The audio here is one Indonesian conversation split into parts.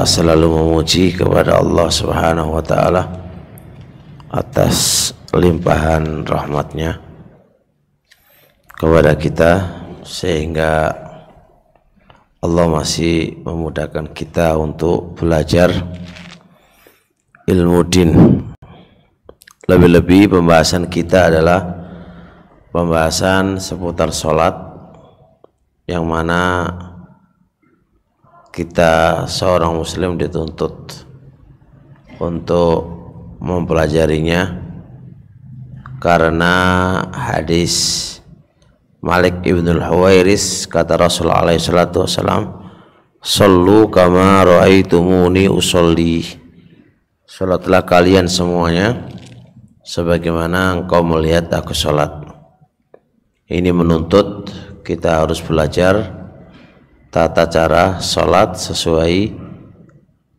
selalu memuji kepada Allah Subhanahu wa Ta'ala atas limpahan rahmatnya kepada kita, sehingga Allah masih memudahkan kita untuk belajar ilmu din. Lebih-lebih pembahasan kita adalah pembahasan seputar sholat, yang mana kita seorang muslim dituntut untuk mempelajarinya karena hadis Malik ibnul Huwairis, kata Rasulullah alaihi salatu wassalam, "Shallu kama ra'aitumuni usolli." Salatlah kalian semuanya sebagaimana engkau melihat aku salat. Ini menuntut kita harus belajar tata cara salat sesuai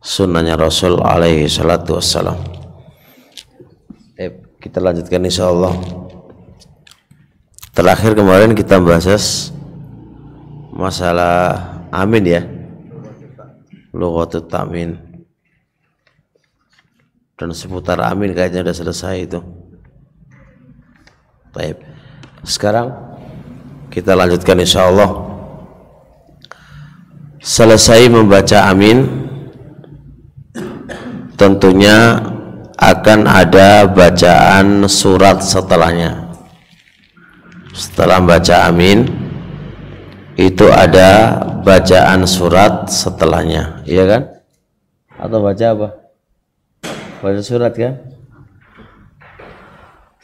sunnahnya Rasul alaihi salatu wassalam. Kita lanjutkan insyaallah. Terakhir kemarin kita bahas masalah amin ya, lughatut ta'min, dan seputar amin kayaknya sudah selesai itu. Baik, sekarang kita lanjutkan insyaallah. Selesai membaca amin, tentunya akan ada bacaan surat setelahnya. Setelah baca amin itu ada bacaan surat setelahnya, iya kan? Atau baca apa? Baca surat kan?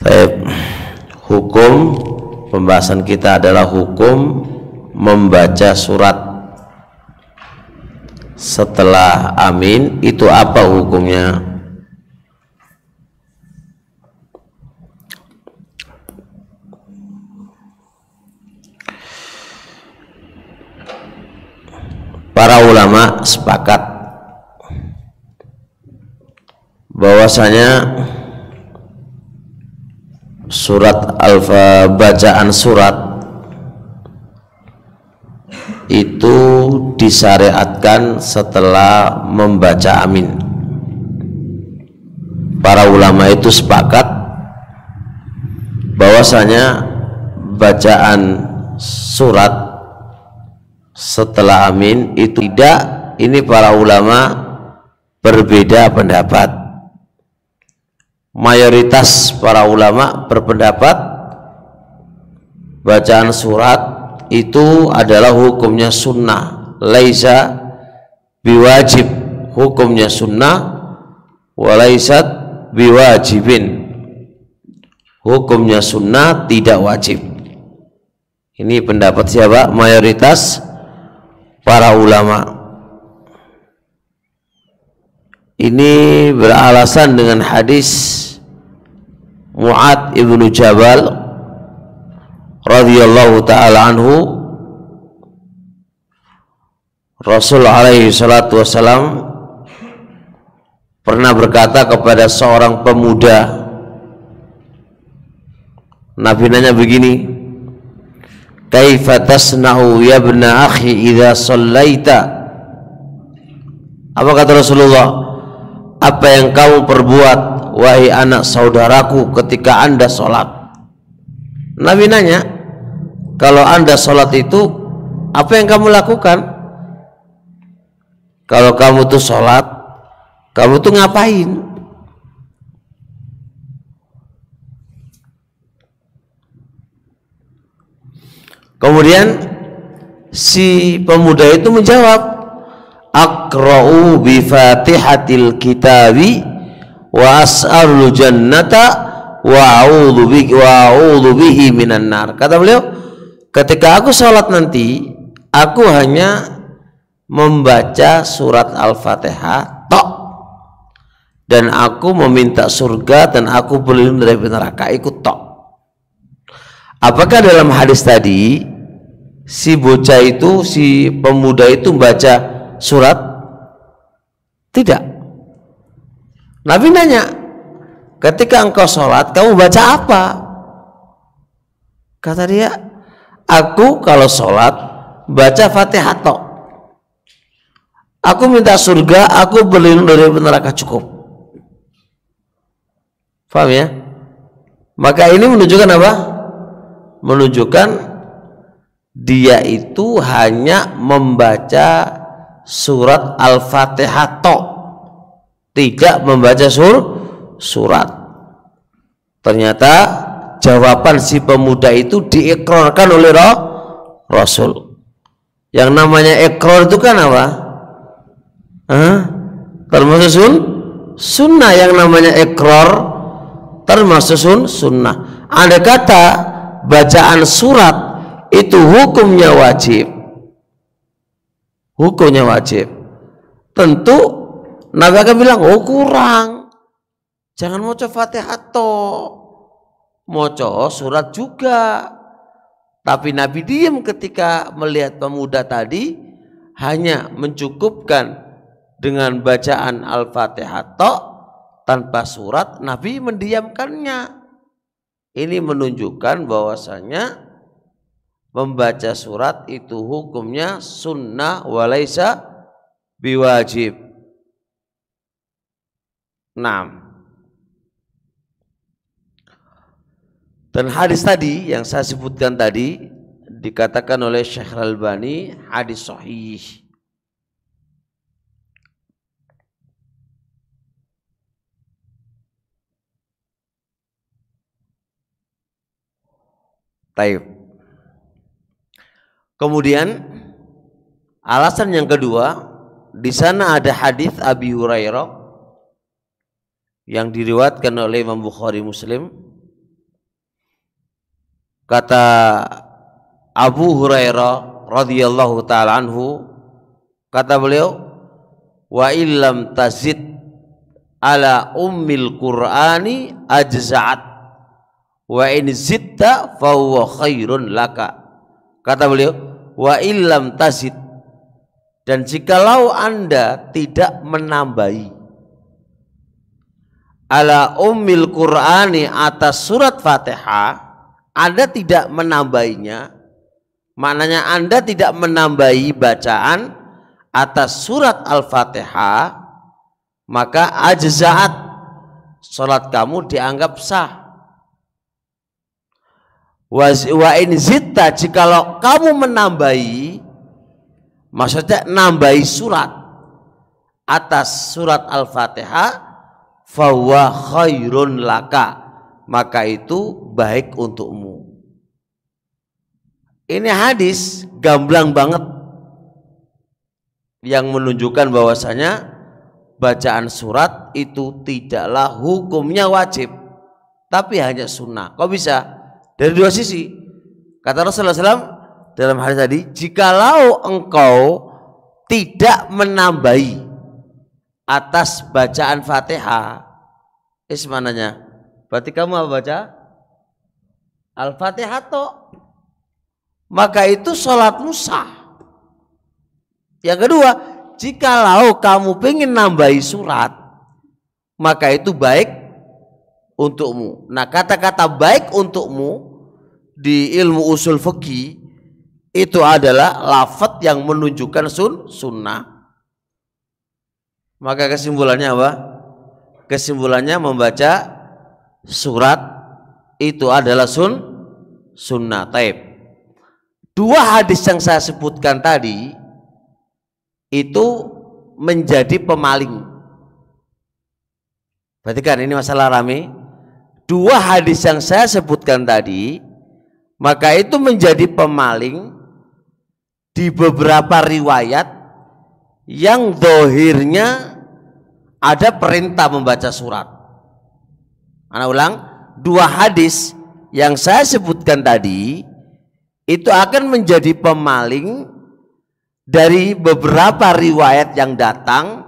Baik. Hukum pembahasan kita adalah hukum membaca surat setelah amin. Itu apa hukumnya? Para ulama sepakat bahwasanya surat bacaan surat itu disyariatkan setelah membaca amin. Para ulama itu sepakat bahwasanya bacaan surat setelah amin itu tidak. Ini para ulama berbeda pendapat. Mayoritas para ulama berpendapat bacaan surat itu adalah hukumnya sunnah, laisa biwajib, hukumnya sunnah, walaisat biwajibin, hukumnya sunnah, tidak wajib. Ini pendapat siapa? Mayoritas para ulama. Ini beralasan dengan hadis Mu'adz ibnu Jabal radhiyallahu ta'ala anhu. Rasul alaihi salatu wassalam pernah berkata kepada seorang pemuda. Nabi nanya begini, "Kaifa tasna'u ya ibna akhi idza shallaita?" Apa kata Rasulullah? Apa yang kamu perbuat wahai anak saudaraku ketika Anda sholat? Nabi nanya, kalau Anda sholat itu apa yang kamu lakukan? Kalau kamu tuh sholat, kamu tuh ngapain? Kemudian si pemuda itu menjawab, "Aqra'u bi Fatihatil Kitabi wa as'alul jannata wa a'udzu bihi minan nar." Kata beliau, ketika aku sholat nanti, aku hanya membaca surat Al-Fatihah tok, dan aku meminta surga dan aku berlindung dari neraka, ikut tok. Apakah dalam hadis tadi si bocah itu, si pemuda itu baca surat? Tidak. Nabi nanya, ketika engkau sholat kamu baca apa? Kata dia, aku kalau sholat baca Fatihah tok. Aku minta surga, aku berlindung dari neraka, cukup. Paham ya? Maka ini menunjukkan apa? Menunjukkan dia itu hanya membaca surat Al-Fatihah tok, tidak membaca surat. Ternyata jawaban si pemuda itu diikrarkan oleh Rasul. Yang namanya ikrar itu kan apa? Termasuk sunnah. Yang namanya ikrar termasuk sunnah. Andai kata bacaan surat itu hukumnya wajib, tentu Nabi akan bilang, oh kurang, jangan maca Fatihah toh, maca surat juga. Tapi Nabi diam ketika melihat pemuda tadi hanya mencukupkan dengan bacaan Al-Fatihah toh tanpa surat. Nabi mendiamkannya. Ini menunjukkan bahwasanya membaca surat itu hukumnya sunnah walaisa biwajib. 6. Dan hadis tadi yang saya sebutkan tadi dikatakan oleh Syekh Al-Albani hadis sahih. Taib. Kemudian alasan yang kedua, di sana ada hadis Abi Hurairah yang diriwayatkan oleh Imam Bukhari Muslim. Kata Abu Hurairah radhiyallahu taala anhu, kata beliau, wa illam tazid ala ummil qur'ani ajza'at wa in zidta fa huwa khairun laka. Kata beliau, wa illam tazid, dan jikalau Anda tidak menambahi ala ummil qur'ani atas surat Fatihah, Anda tidak menambahinya, maknanya Anda tidak menambahi bacaan atas surat Al-Fatihah, maka ajza'at, salat kamu dianggap sah. Wa in zitta, jikalau kamu menambahi, maksudnya nambahi surat atas surat Al-Fatihah, fahuwa khairun laka, maka itu baik untukmu. Ini hadis gamblang banget yang menunjukkan bahwasanya bacaan surat itu tidaklah hukumnya wajib, tapi hanya sunnah. Kok bisa? Dari dua sisi. Kata Rasulullah SAW dalam hadis tadi, jikalau engkau tidak menambahi atas bacaan Fatihah, mananya? Berarti kamu apa baca? Al-Fatihah toh, maka itu sholatmu sah. Yang kedua, jikalau kamu pengen nambahi surat, maka itu baik untukmu. Nah, kata-kata baik untukmu di ilmu usul fikih itu adalah lafaz yang menunjukkan sunnah. Maka kesimpulannya apa? Kesimpulannya membaca surat itu adalah sunnah. Taib. Dua hadis yang saya sebutkan tadi itu menjadi pemaling. Perhatikan, ini masalah rame. Dua hadis yang saya sebutkan tadi, maka itu menjadi pemaling di beberapa riwayat yang dohirnya ada perintah membaca surat. Ana ulang, dua hadis yang saya sebutkan tadi itu akan menjadi pemaling dari beberapa riwayat yang datang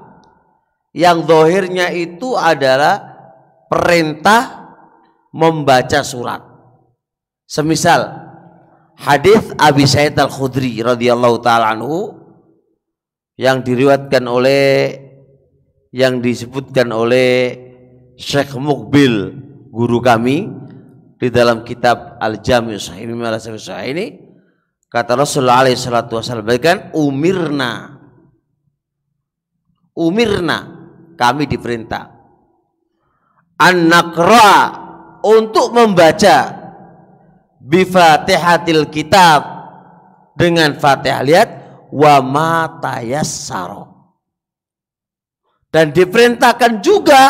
yang dohirnya itu adalah perintah membaca surat. Semisal hadis Abi Sa'id Al-Khudri radhiyallahu taala anhu yang diriwayatkan oleh, yang disebutkan oleh Syekh Muqbil guru kami di dalam kitab Al-Jami' Sahih ini, kata Rasulullah alaihi salatu wasallam, kan umirna umirna, kami diperintah an-naqra, untuk membaca bi Fatihatil kitab, dengan Fatihah. Lihat, wa ma tayassara, dan diperintahkan juga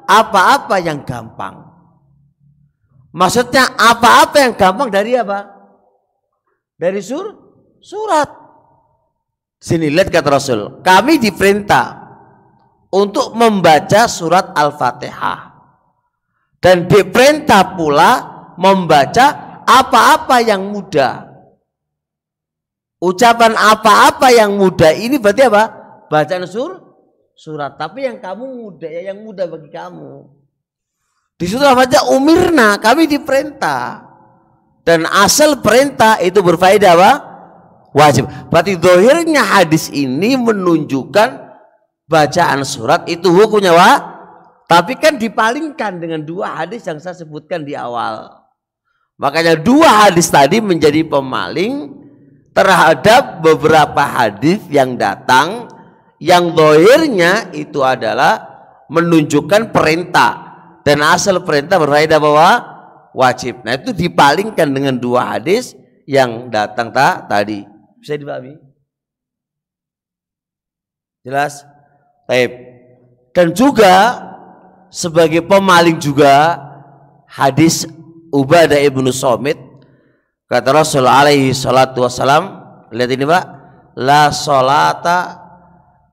apa-apa yang gampang. Maksudnya apa-apa yang gampang dari apa? Dari surat. Sini lihat kata Rasul, kami diperintah untuk membaca surat Al-Fatihah, dan diperintah pula membaca apa-apa yang mudah. Ucapan apa-apa yang mudah ini berarti apa? Bacaan surat. Tapi yang kamu mudah, ya yang mudah bagi kamu. Di situ aja umirna, kami diperintah. Dan asal perintah itu berfaedah apa? Wajib. Berarti zahirnya hadis ini menunjukkan bacaan surat itu hukumnya apa? Tapi kan dipalingkan dengan dua hadis yang saya sebutkan di awal. Makanya dua hadis tadi menjadi pemaling terhadap beberapa hadis yang datang yang zahirnya itu adalah menunjukkan perintah, dan asal perintah berfaedah bahwa wajib. Nah, itu dipalingkan dengan dua hadis yang datang tadi. Bisa dipahami? Jelas? Baik. Dan juga sebagai pemaling juga hadis Ubadah ibnu Samit, kata Rasul alaihi salatu wassalam, lihat ini Pak, la sholata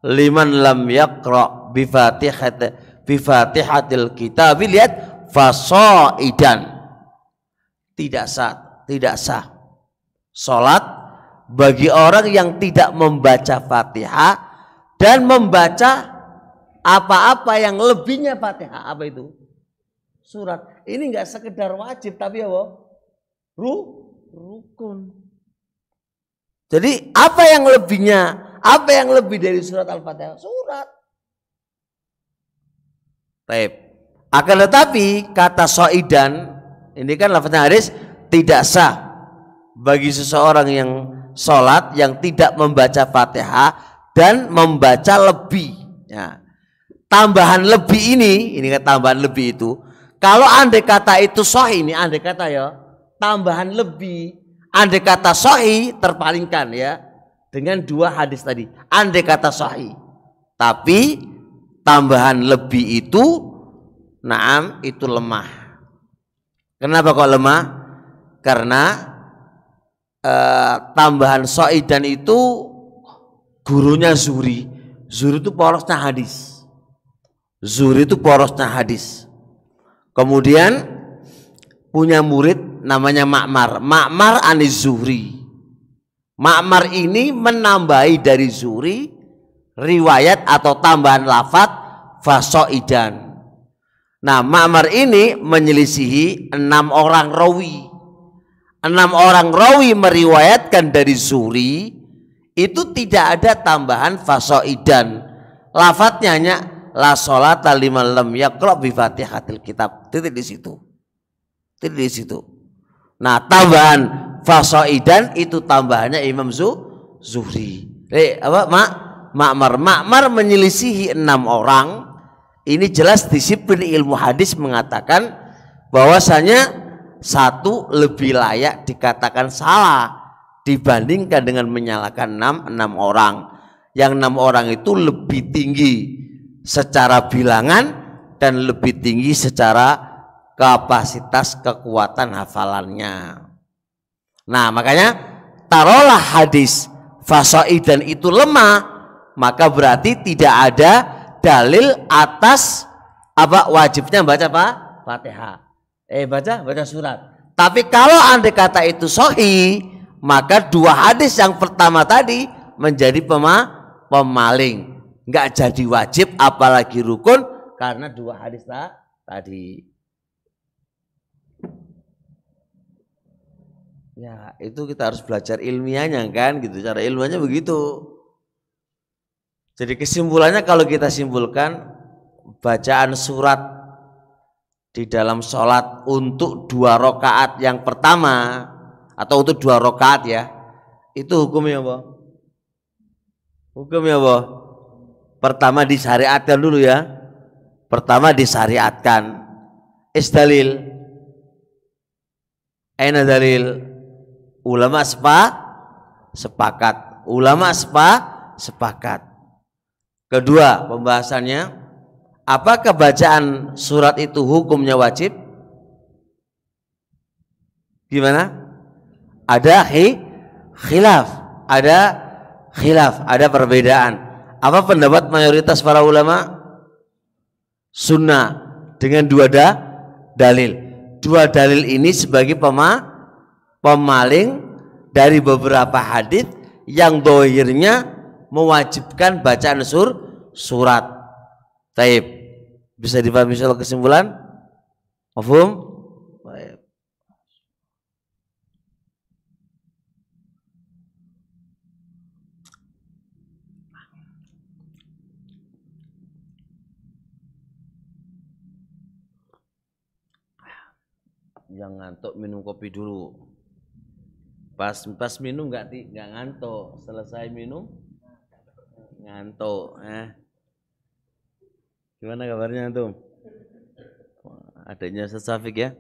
liman lam yaqra bi Fatihatil kitab. Lihat, fasaidan, tidak sah salat bagi orang yang tidak membaca Fatihah dan membaca apa-apa yang lebihnya Fatihah. Apa itu? Surat. Ini enggak sekedar wajib, tapi apa? Rukun. Jadi apa yang lebihnya? Apa yang lebih dari surat Al-Fatihah? Surat. Baik. Akan tetapi kata soidan, ini kan lafaznya hadis, tidak sah bagi seseorang yang sholat yang tidak membaca Fatihah dan membaca lebih. Ya. Tambahan lebih ini kan tambahan lebih itu. Kalau andai kata itu sahih, ini andai kata ya, tambahan lebih, andai kata sahih terpalingkan ya dengan dua hadis tadi. Andai kata sahih, tapi tambahan lebih itu, naam, itu lemah. Kenapa kok lemah? Karena tambahan sahih dan itu gurunya Zuhri. Zuhri itu porosnya hadis. Zuhri itu porosnya hadis. Kemudian punya murid namanya Ma'mar. Ma'mar anis Zuhri. Ma'mar ini menambahi dari Zuhri riwayat atau tambahan lafaz fasoidan. Nah, Ma'mar ini menyelisihi 6 orang rawi. 6 orang rawi meriwayatkan dari Zuhri itu tidak ada tambahan fasoidan. Lafadznya hanya la sholata liman lam yaqra bi Fatihatil kitab. Titik di situ. Titik di situ. Nah, tambahan fasoidan itu tambahannya Imam Zuhri. Ma'mar menyelisihi 6 orang. Ini jelas disiplin ilmu hadis mengatakan bahwasanya satu lebih layak dikatakan salah dibandingkan dengan menyalahkan 6 orang. Yang 6 orang itu lebih tinggi secara bilangan dan lebih tinggi secara kapasitas kekuatan hafalannya. Nah, makanya taruhlah hadis fasoidan itu lemah, maka berarti tidak ada dalil atas apa wajibnya baca apa? Fatihah. Baca surat. Tapi kalau andai kata itu sahih, maka dua hadis yang pertama tadi menjadi pemaling. Enggak jadi wajib apalagi rukun karena dua hadis tadi. Ya, itu kita harus belajar ilmiahnya kan gitu. Cara ilmunya begitu. Jadi kesimpulannya kalau kita simpulkan, bacaan surat di dalam sholat untuk 2 rakaat yang pertama atau untuk 2 rakaat ya, itu hukumnya apa? Hukumnya apa? Pertama disyariatkan dulu ya. Pertama disyariatkan. Isdalil. Aina dalil? Ulama sepakat. Ulama sepakat. Kedua pembahasannya, apakah bacaan surat itu hukumnya wajib? Gimana? Ada khilaf, ada perbedaan. Apa pendapat mayoritas para ulama? Sunnah dengan dua dalil. Dua dalil ini sebagai pemaling dari beberapa hadis yang dohirnya mewajibkan bacaan surat. Taib. Bisa dipahami soal kesimpulan? Mafhum? Baik. Yang ngantuk minum kopi dulu. Pas minum nggak ngantuk, selesai minum ngantuk. Gimana kabarnya antum? Adanya Ustaz Syafiq ya?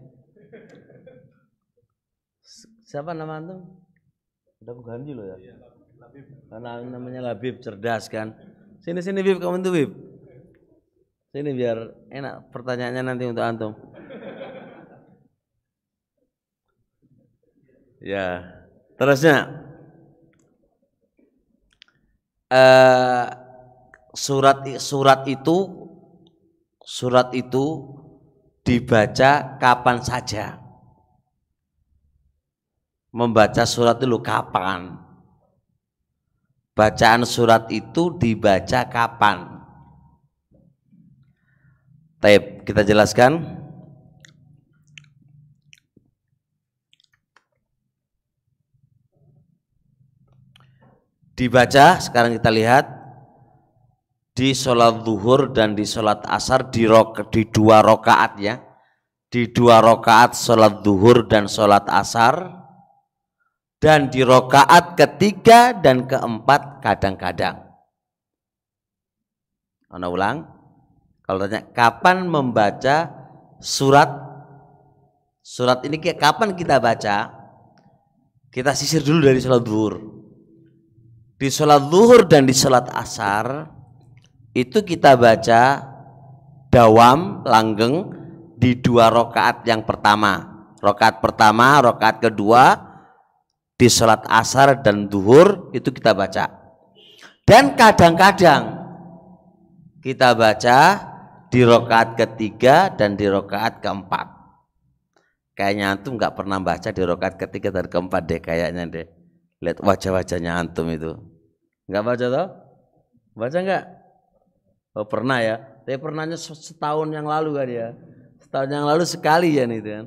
Siapa nama antum? Udah aku ganti loh ya. Karena namanya Labib, cerdas kan. Sini Bib, kamu tuh Bib. Sini biar enak pertanyaannya nanti untuk antum. Ya, terusnya surat itu dibaca kapan saja. Membaca surat itu kapan? Bacaan surat itu dibaca kapan? Taib, kita jelaskan. Dibaca, sekarang kita lihat di sholat zuhur dan di sholat asar di dua rakaat ya, di dua rakaat sholat zuhur dan sholat asar, dan di rakaat ketiga dan keempat kadang-kadang. Ana ulang, kalau tanya kapan membaca surat ini kapan kita baca, kita sisir dulu dari sholat zuhur. Di sholat zuhur dan di sholat asar itu kita baca dawam langgeng di dua rakaat yang pertama. Rakaat pertama, rakaat kedua di sholat asar dan zuhur itu kita baca. Dan kadang-kadang kita baca di rakaat ketiga dan di rakaat keempat. Kayaknya antum nggak pernah baca di rakaat ketiga dan keempat deh kayaknya deh. Lihat wajah-wajahnya antum itu. Nggak baca toh? Baca nggak? Oh pernah ya. Tapi pernahnya setahun yang lalu kan ya. Setahun yang lalu sekali ya nih kan.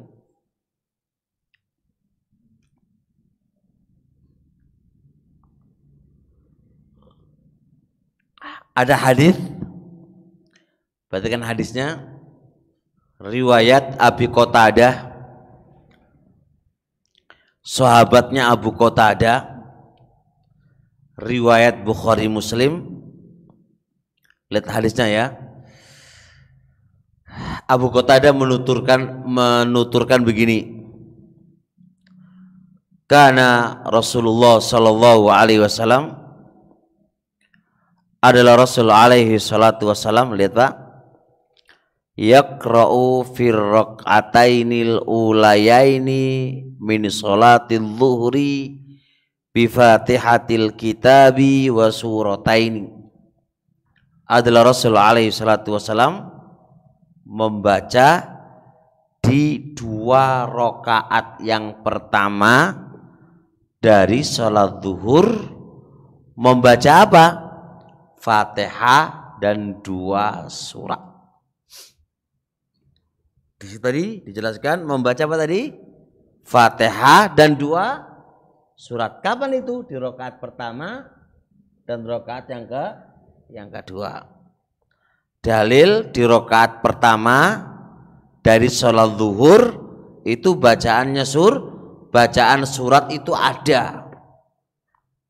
Ada hadis. Berarti kan hadisnya riwayat Abi Qatadah. Sahabatnya Abu Qatadah. Riwayat Bukhari Muslim. Lihat hadisnya ya. Abu Qatadah menuturkan begini. Karena Rasulullah sallallahu alaihi wasallam adalah Rasul alaihi salatu wasallam, lihat Pak. Yaqra'u fir raq'atainil ulayaini min sholatil zuhri bi Fatihatil kitabi wa surataini. Adalah Rasul alaihi salatu wasallam membaca di dua rakaat yang pertama dari sholat zuhur, membaca apa? Fatihah dan dua surat. Di situ tadi dijelaskan membaca apa tadi? Fatihah dan dua surat. Kapan itu? Di rakaat pertama dan rakaat yang kedua. Dalil di rakaat pertama dari sholat zuhur itu bacaan surat itu ada.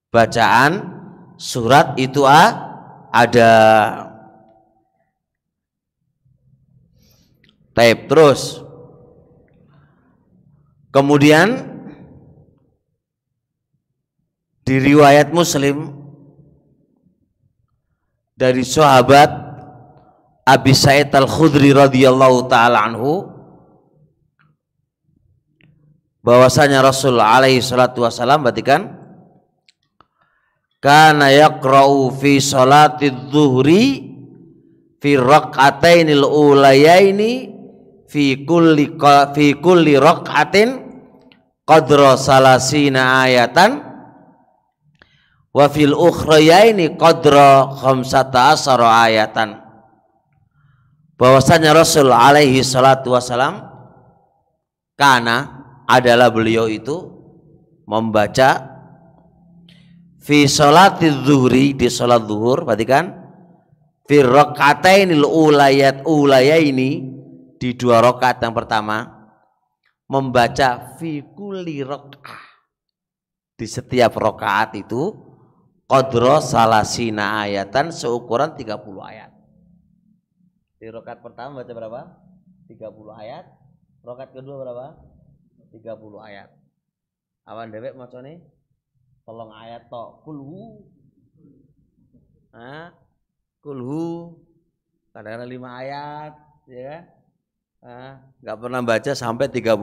Bacaan surat itu ada. Taib, terus kemudian di riwayat Muslim dari sahabat Abi Sa'id Al-Khudri radhiyallahu taala anhu bahwasanya Rasul alaihi salatu wasallam berarti kana yaqra'u fi salatidz zuhri fi raq'atainil ulayaini fi kulli raq'atin qadra salasina ayatan wa fil ukhrayaini qadra khamsata asara ayatan. Bahwasanya Rasul alaihi salatu wasalam kana adalah beliau itu membaca fi sholatiz zuhri di salat zuhur, perhatikan, fi raq'atainil ulayaini di 2 rakaat yang pertama, membaca fi kulli raq'ah di setiap rakaat itu qadra salasina ayatan seukuran 30 ayat. Di rakaat pertama baca berapa? 30 ayat. Rakaat kedua berapa? 30 ayat. Awan dewek macane 3 ayat tok. Kulhu. Kulhu. Kadang-kadang 5 ayat, ya. Nggak pernah baca sampai 30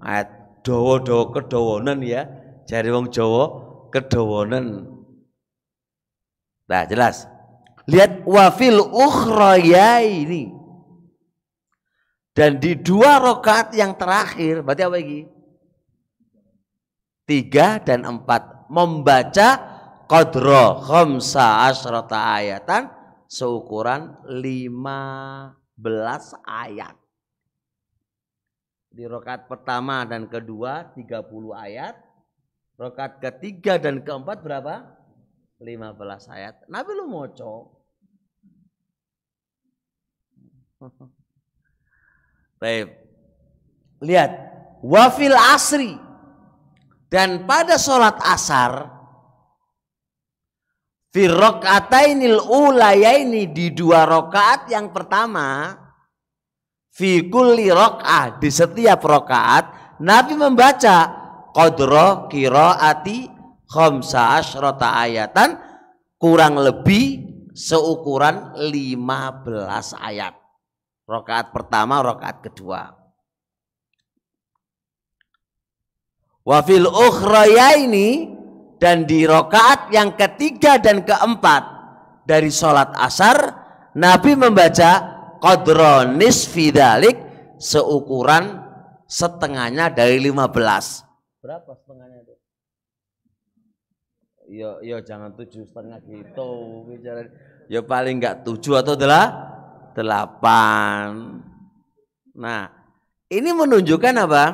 ayat. Dawa-dawa kedawonan ya. Jari wong Jawa kedawonan. Nah, jelas. Lihat wafil ukhrayaini. Dan di 2 rakaat yang terakhir, berarti apa lagi? 3 dan 4 membaca qadra khamsa asyrata ayatan seukuran 15 ayat. Di rakaat pertama dan kedua 30 ayat. Rakaat ketiga dan keempat berapa? 15 ayat. Nabi lu moco. Baik. Lihat, wafil asri, dan pada sholat asar fi raq'atainil ulayaini di 2 rakaat yang pertama, fi kulli raq'ah di setiap rakaat Nabi membaca qadra qiraati khamsa asyrata ayatan, kurang lebih seukuran 15 ayat. Rakaat pertama, rakaat kedua. Wa fil ukhrayaini, dan di rakaat yang ketiga dan keempat dari sholat asar Nabi membaca qadra nisfi dzalik, seukuran setengahnya dari 15. Berapa setengahnya itu? Yo jangan 7,5 gitu. Ya paling enggak 7 atau 8. Nah, ini menunjukkan apa?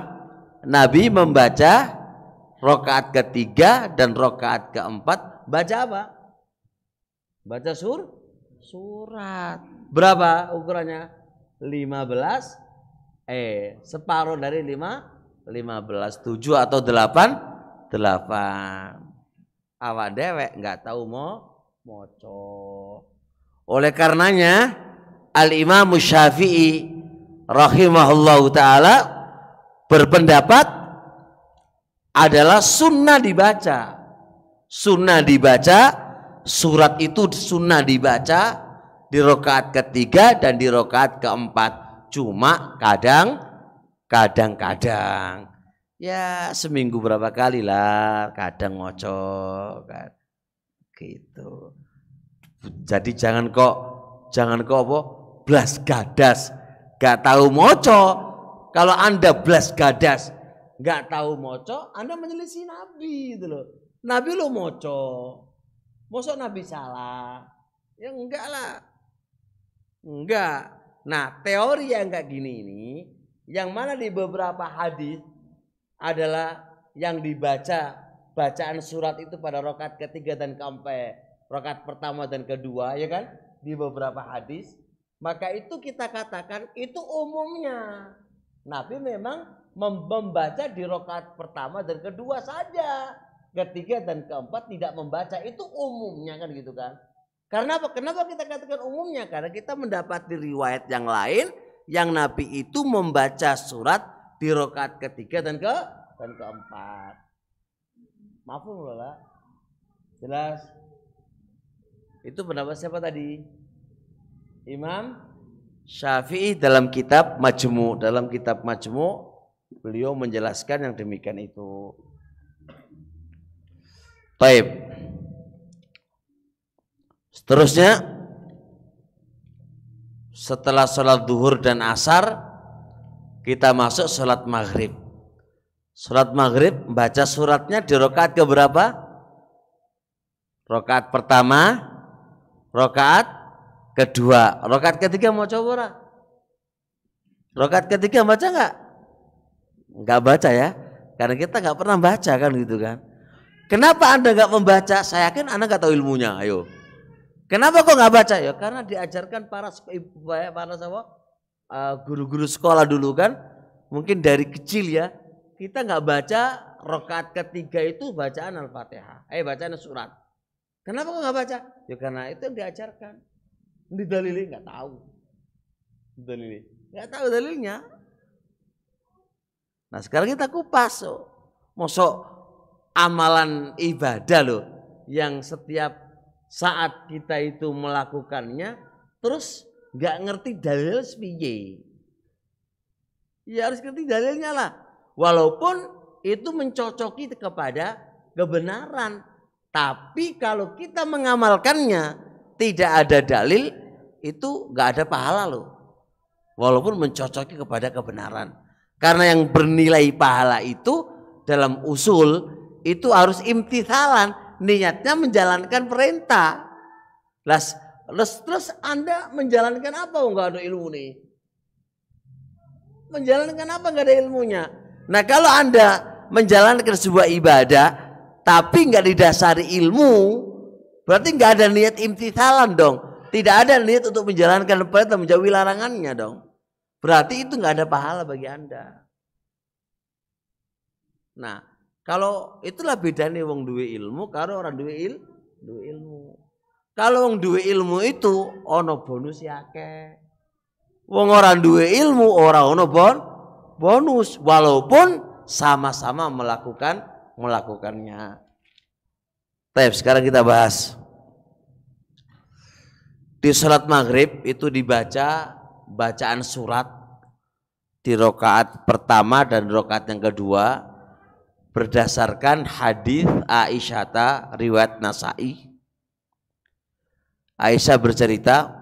Nabi membaca rakaat ketiga dan rakaat keempat baca apa? Baca surat. Berapa ukurannya? 15. Separuh dari 15. 7 atau 8. Awak dewek nggak tahu moco. Oleh karenanya Al-Imam Syafi'i rahimahullahu ta'ala berpendapat adalah sunnah dibaca. Sunnah dibaca, surat itu sunnah dibaca di rakaat ketiga dan di rakaat keempat. Cuma kadang-kadang ya seminggu berapa kali lah, kadang moco kan. Gitu. Jadi jangan kok apa blas gadas gak tahu moco. Kalau Anda blas gadas gak tahu moco, Anda menyelisih Nabi gitu loh. Nabi lo moco, mosok Nabi salah? Ya enggak lah, enggak. Nah, teori yang kayak gini ini, yang mana di beberapa hadis adalah yang dibaca bacaan surat itu pada rakaat ketiga dan keempat, rakaat pertama dan kedua, ya kan? Di beberapa hadis, maka itu kita katakan itu umumnya. Nabi memang membaca di rakaat pertama dan kedua saja, ketiga dan keempat tidak membaca, itu umumnya kan gitu kan. Karena apa? Kenapa kita katakan umumnya? Karena kita mendapati riwayat yang lain yang Nabi itu membaca surat di rakaat ketiga dan keempat. Mafhum lah. Jelas? Itu pendapat siapa tadi? Imam Syafi'i dalam kitab Majmu'. Dalam kitab Majmu' beliau menjelaskan yang demikian itu. Baik. Seterusnya, setelah sholat duhur dan asar, kita masuk sholat maghrib. Sholat maghrib baca suratnya di rakaat keberapa? Rakaat pertama, rakaat kedua, rakaat ketiga mau coba? Rakaat ketiga baca nggak? Nggak baca ya, karena kita nggak pernah baca kan gitu kan. Kenapa Anda nggak membaca? Saya yakin Anda nggak tahu ilmunya. Ayo. Kenapa kok nggak baca? Ya karena diajarkan para guru-guru sekolah dulu kan, mungkin dari kecil ya kita nggak baca rakaat ketiga itu bacaan Al-Fatihah, bacaan surat. Kenapa kok nggak baca? Ya karena itu yang diajarkan. Didalili nggak tahu, nggak tahu dalilnya. Nah sekarang kita kupas, mosok amalan ibadah loh, yang setiap saat kita itu melakukannya terus nggak ngerti dalil sepiye. Ya harus ngerti dalilnya lah. Walaupun itu mencocoki kepada kebenaran. Tapi kalau kita mengamalkannya tidak ada dalil, itu nggak ada pahala loh. Walaupun mencocoki kepada kebenaran. Karena yang bernilai pahala itu dalam usul itu harus imtithalan. Niatnya menjalankan perintah. Terus Anda menjalankan apa? Enggak ada ilmu nih. Menjalankan apa? Enggak ada ilmunya. Nah kalau Anda menjalankan sebuah ibadah tapi enggak didasari ilmu, berarti enggak ada niat imtithalan dong. Tidak ada niat untuk menjalankan perintah, menjauhi larangannya dong. Berarti itu enggak ada pahala bagi Anda. Nah kalau itulah bedanya wong duwe ilmu karo orang duwe ilmu. Kalau wong duwe ilmu itu ono bonus akeh. Wong orang duwe ilmu ora ono bonus walaupun sama-sama melakukannya. Baik, sekarang kita bahas. Di salat maghrib itu dibaca bacaan surat di rakaat pertama dan rakaat yang kedua. Berdasarkan hadis Aisyah riwayat Nasa'i. Aisyah bercerita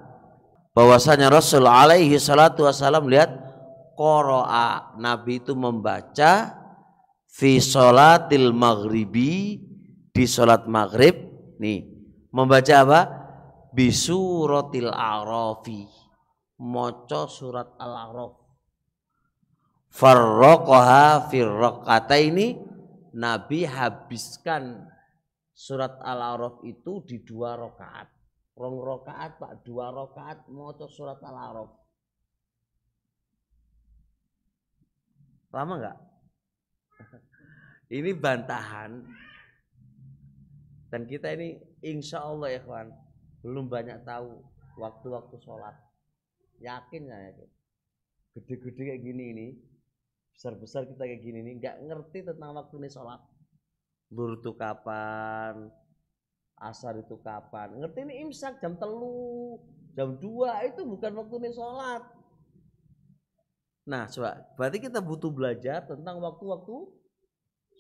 bahwasanya Rasul alaihi salatu wasallam lihat qara'a, Nabi itu membaca fi sholatil maghribi, di salat maghrib nih membaca apa? Bi suratil a'rafi, maca surat al-a'raf. Farraqaha fi raqataini, Nabi habiskan surat Al-A'raf itu di 2 rakaat. 2 rakaat Pak, 2 rakaat maca surat Al-A'raf. Lama enggak? Ini bantahan. Dan kita ini insya Allah ya kawan, belum banyak tahu waktu-waktu sholat. Yakin saya, gede-gede kayak gini ini, besar-besar kita kayak gini nih, nggak ngerti tentang waktu ini sholat. Zuhur itu kapan, asar itu kapan, ngerti ini imsak jam 3, jam 2 itu bukan waktu ini sholat. Nah coba, berarti kita butuh belajar tentang waktu-waktu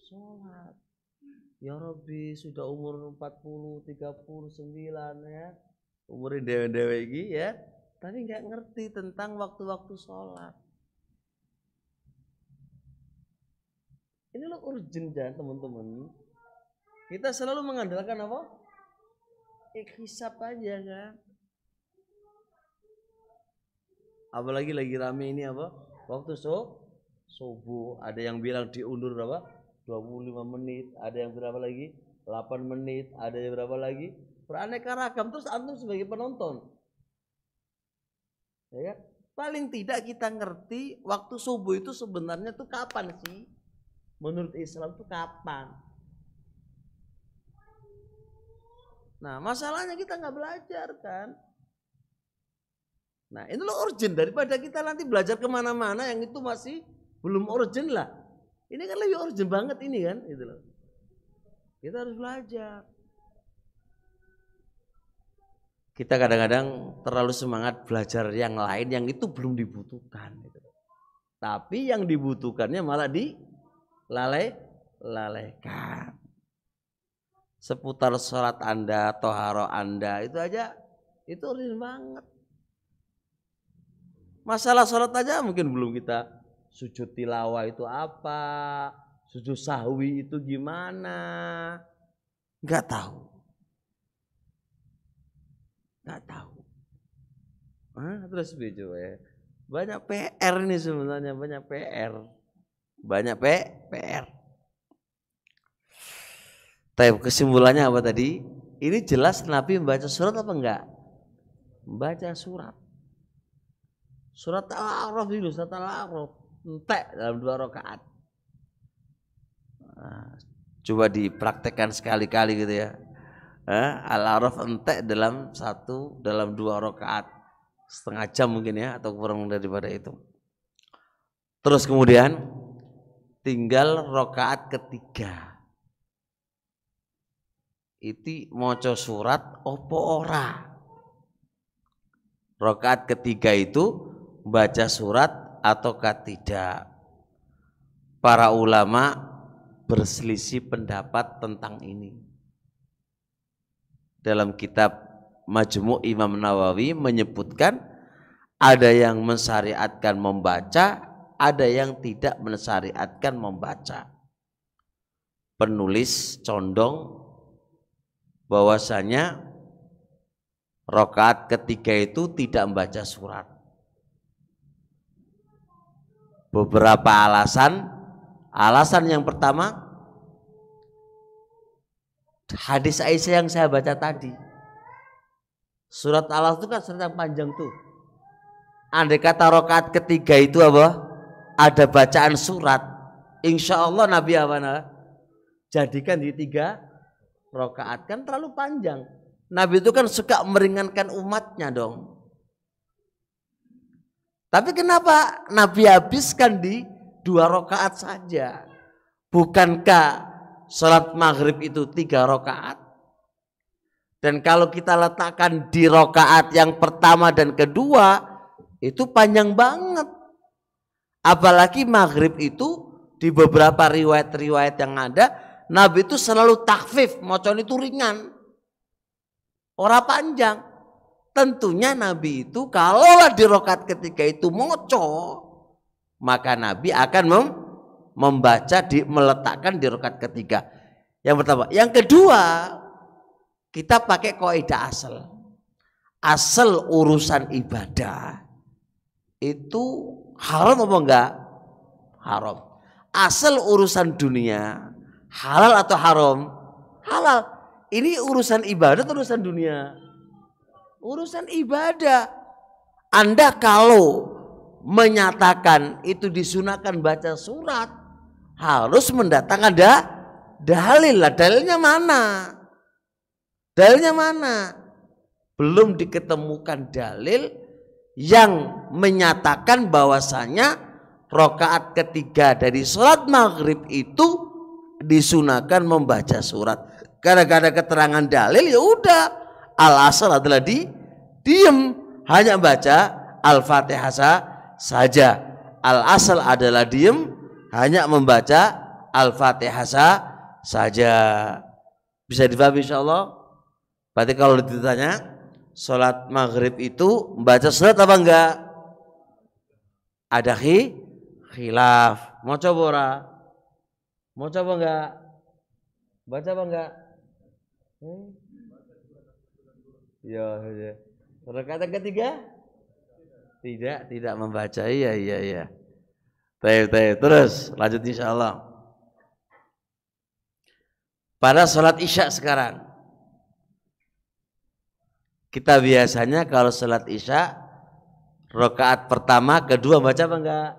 sholat. Ya Rabbi, sudah umur 40, 39 ya, umurin dewe-dewe ini ya, tapi nggak ngerti tentang waktu-waktu sholat. Ini lo urgent kan teman-teman. Kita selalu mengandalkan apa? Hisab aja kan. Apalagi lagi rame ini apa? Waktu subuh. Ada yang bilang diundur berapa? 25 menit. Ada yang berapa lagi? 8 menit. Ada yang berapa lagi? Beraneka ragam. Terus antum sebagai penonton, ya kan? Paling tidak kita ngerti waktu subuh itu sebenarnya tuh kapan sih? Menurut Islam tuh kapan? Nah, masalahnya kita nggak belajar kan. Nah, itu loh urgent daripada kita nanti belajar kemana-mana yang itu masih belum urgent lah. Ini kan lebih urgent banget ini kan, gitu loh. Kita harus belajar. Kita kadang-kadang terlalu semangat belajar yang lain yang itu belum dibutuhkan. Gitu. Tapi yang dibutuhkannya malah dilalaikan. Seputar sholat Anda, toharo Anda itu aja itu urgent banget. Masalah sholat aja mungkin belum kita sujud tilawah itu apa, sujud sahwi itu gimana, nggak tahu. Terus coba ya. Banyak PR nih sebenarnya, banyak PR. Tapi kesimpulannya apa tadi? Ini jelas Nabi membaca surat apa enggak? Membaca surat. Surat Al-A'raf dulu, surat Al-A'raf. Entek dalam 2 rakaat. Nah, coba dipraktekkan sekali-kali gitu ya. Al-A'raf entek dalam 2 rakaat. Setengah jam mungkin ya, atau kurang daripada itu. Terus kemudian tinggal rakaat ketiga. Itu maca surat opo ora. Rakaat ketiga itu baca surat ataukah tidak. Para ulama berselisih pendapat tentang ini. Dalam kitab Majmu' Imam Nawawi menyebutkan ada yang mensyariatkan membaca, ada yang tidak mensyariatkan membaca. Penulis condong bahwasanya rakaat ketiga itu tidak membaca surat. Beberapa alasan. Alasan yang pertama, hadis Aisyah yang saya baca tadi. Surat Al-Alaq itu kan surat yang panjang tuh. Andai kata rakaat ketiga itu apa? Ada bacaan surat, insya Allah Nabi apa? Jadikan di 3 rakaat, kan terlalu panjang. Nabi itu kan suka meringankan umatnya dong. Tapi kenapa Nabi habiskan di 2 rakaat saja? Bukankah sholat maghrib itu 3 rakaat? Dan kalau kita letakkan di rakaat yang pertama dan kedua, itu panjang banget. Apalagi maghrib itu di beberapa riwayat-riwayat yang ada, Nabi itu selalu takhfif, macam itu ringan. Ora panjang. Tentunya Nabi itu kalaulah di rakaat ketiga itu moco, maka Nabi akan meletakkan di rakaat ketiga. Yang pertama. Yang kedua, kita pakai kaidah asal. Asal urusan ibadah itu haram apa enggak? Haram. Asal urusan dunia halal atau haram? Halal. Ini urusan ibadah atau urusan dunia? Urusan ibadah. Anda kalau menyatakan itu disunahkan baca surat, harus mendatangkan dalil lah. Dalilnya mana? Dalilnya mana? Belum diketemukan dalil yang menyatakan bahwasanya rakaat ketiga dari sholat maghrib itu disunahkan membaca surat. Gara-gara keterangan dalil ya udah, al-asal adalah diem, hanya baca al-fatihah saja. Al-asal adalah diem, hanya membaca al-fatihah saja. Bisa dipahami insyaallah? Berarti kalau ditanya sholat maghrib itu membaca surat apa enggak? Ada khilaf. Mau coba ora? Mau coba enggak? Baca apa enggak? Ya. Rakaat ketiga? Tidak membaca. Iya. Baik. Terus lanjut insyaallah. Pada sholat isya sekarang, kita biasanya kalau sholat isya rakaat pertama, kedua baca apa enggak?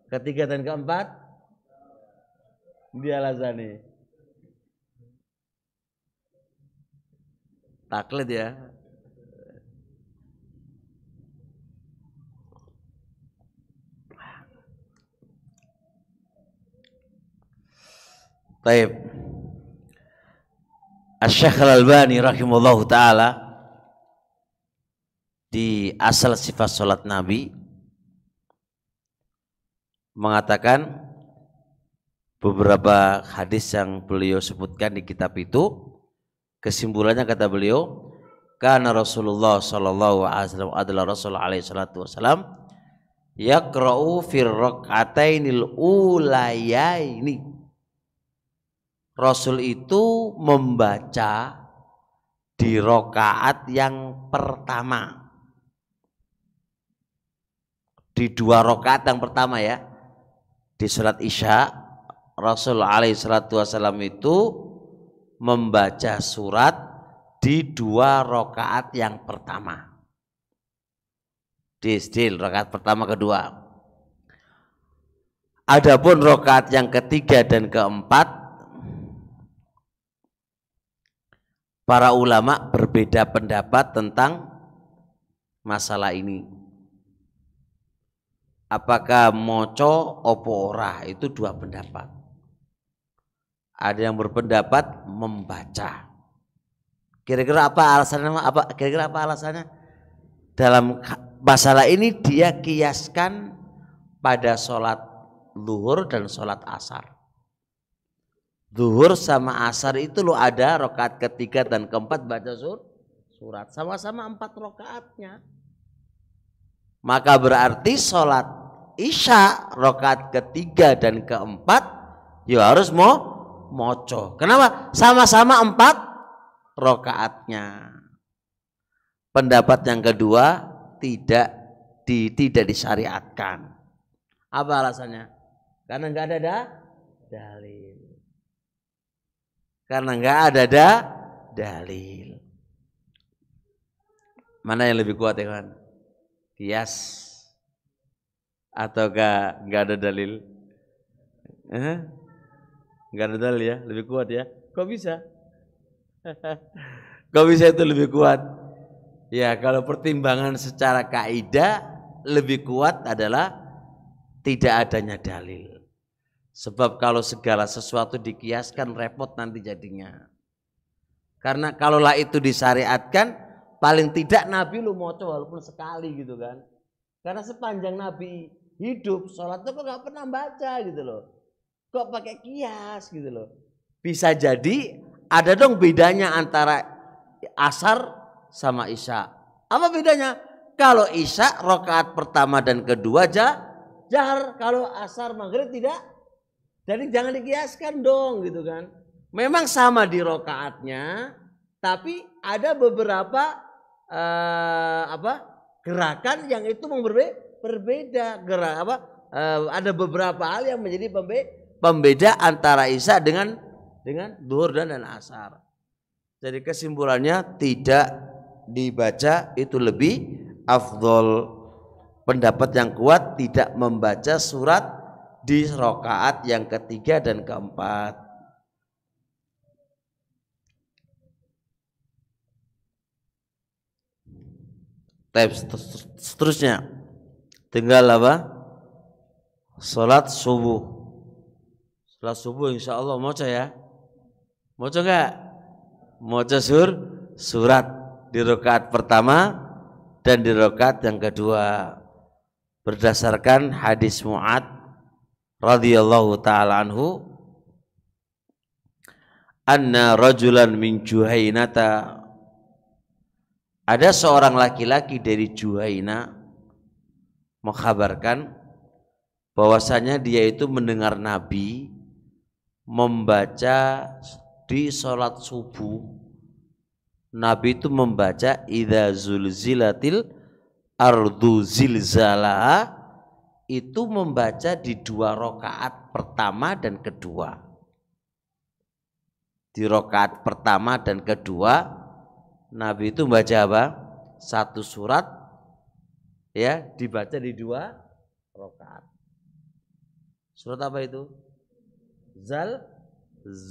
Ketiga dan keempat dia lazani. Taklid ya. Baik. Asy-Syaikh Al-Albani rahimahullahu taala di asal sifat salat Nabi mengatakan beberapa hadis yang beliau sebutkan di kitab itu, kesimpulannya kata beliau, karena Rasulullah sallallahu alaihi wasallam adalah Rasul alaihi salatu wasallam yaqra'u fir rak'atainil ulayaini. Rasul itu membaca di rakaat yang pertama, di 2 rakaat yang pertama ya, di salat Isya Rasul alaihi salatu wasallam itu membaca surat di 2 rakaat yang pertama, di rakaat pertama kedua. Adapun rakaat yang ketiga dan keempat, para ulama berbeda pendapat tentang masalah ini. Apakah moco opo ora, itu 2 pendapat. Ada yang berpendapat membaca. Kira-kira apa alasannya? Kira-kira apa alasannya? Dalam masalah ini dia kiaskan pada sholat zuhur dan sholat asar. Zuhur sama asar itu lo ada rakaat ketiga dan keempat baca surat, sama-sama 4 rakaatnya. Maka berarti sholat Isya rakaat ketiga dan keempat ya harus moco. Kenapa? Sama-sama 4 rakaatnya. Pendapat yang kedua tidak disyariatkan. Apa alasannya? Karena nggak ada dalil. Karena nggak ada dalil. Mana yang lebih kuat ya kan? Kias atau nggak ada dalil? Nggak ada dalil ya, lebih kuat ya? Kok bisa? Kok bisa itu lebih kuat? Ya kalau pertimbangan secara kaidah lebih kuat adalah tidak adanya dalil. Sebab kalau segala sesuatu dikiaskan repot nanti jadinya. Karena kalaulah itu disyariatkan, paling tidak Nabi lu moco walaupun sekali gitu kan. Karena sepanjang Nabi hidup, sholatnya kok gak pernah baca gitu loh. Kok pakai kias gitu loh. Bisa jadi ada dong bedanya antara asar sama Isya. Apa bedanya? Kalau Isya rakaat pertama dan kedua jahar, kalau asar maghrib tidak. Jadi jangan dikiaskan dong gitu kan. Memang sama di rakaatnya, tapi ada beberapa gerakan yang itu berbeda. Ada beberapa hal yang menjadi pembeda antara Isya dengan zuhur dan asar. Jadi kesimpulannya tidak dibaca itu lebih afdol. Pendapat yang kuat tidak membaca surat di rakaat yang ketiga dan keempat. Seterusnya tinggal apa? Salat subuh. Salat subuh insya Allah moco ya. Moco enggak? Moco surat di rakaat pertama dan di rakaat yang kedua. Berdasarkan hadis Mu'ad radhiyallahu taala anhu, anna rajulan min Juhainata, ada seorang laki-laki dari Juhaina mengkhabarkan bahwasanya dia itu mendengar Nabi membaca di sholat subuh. Nabi itu membaca idza zulzilatil ardu zilzalaha, itu membaca di 2 rakaat pertama dan kedua. Di rakaat pertama dan kedua Nabi itu membaca apa? 1 surat ya, dibaca di 2 rakaat. Surat apa itu?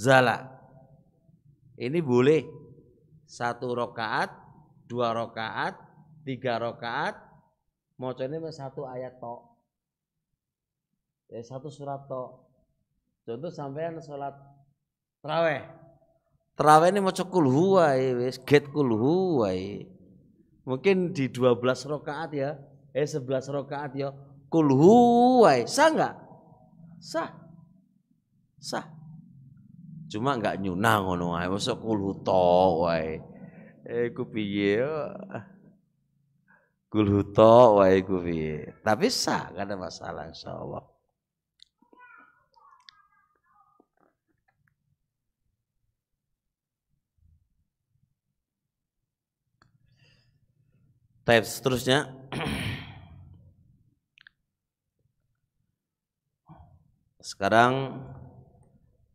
Zala. Ini boleh 1 rakaat, 2 rakaat, 3 rakaat, macane wis 1 ayat tok. Ya 1 surat tok. Contoh sampean salat tarawih. Tarawih ini maca kulhu wae wis get kulhu wae. Mungkin di 12 rakaat ya, 11 rakaat ya kulhu wae. Sah enggak? Sah. Sah. Cuma enggak nyunah ngono wae, mosok kulhu tok wae. Iku piye? Kulhu tok wae iku piye? Tapi sah, enggak ada masalah insyaallah. Tab seterusnya. Sekarang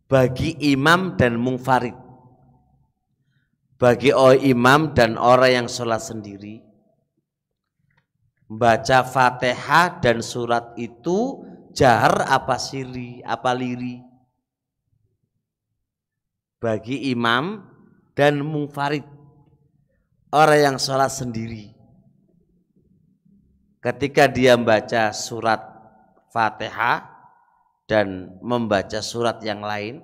bagi imam dan munfarid. Bagi imam dan orang yang sholat sendiri, baca Fatihah dan surat itu jahar apa sirri, apa liri? Bagi imam dan munfarid, orang yang sholat sendiri, ketika dia membaca surat Fatihah dan membaca surat yang lain,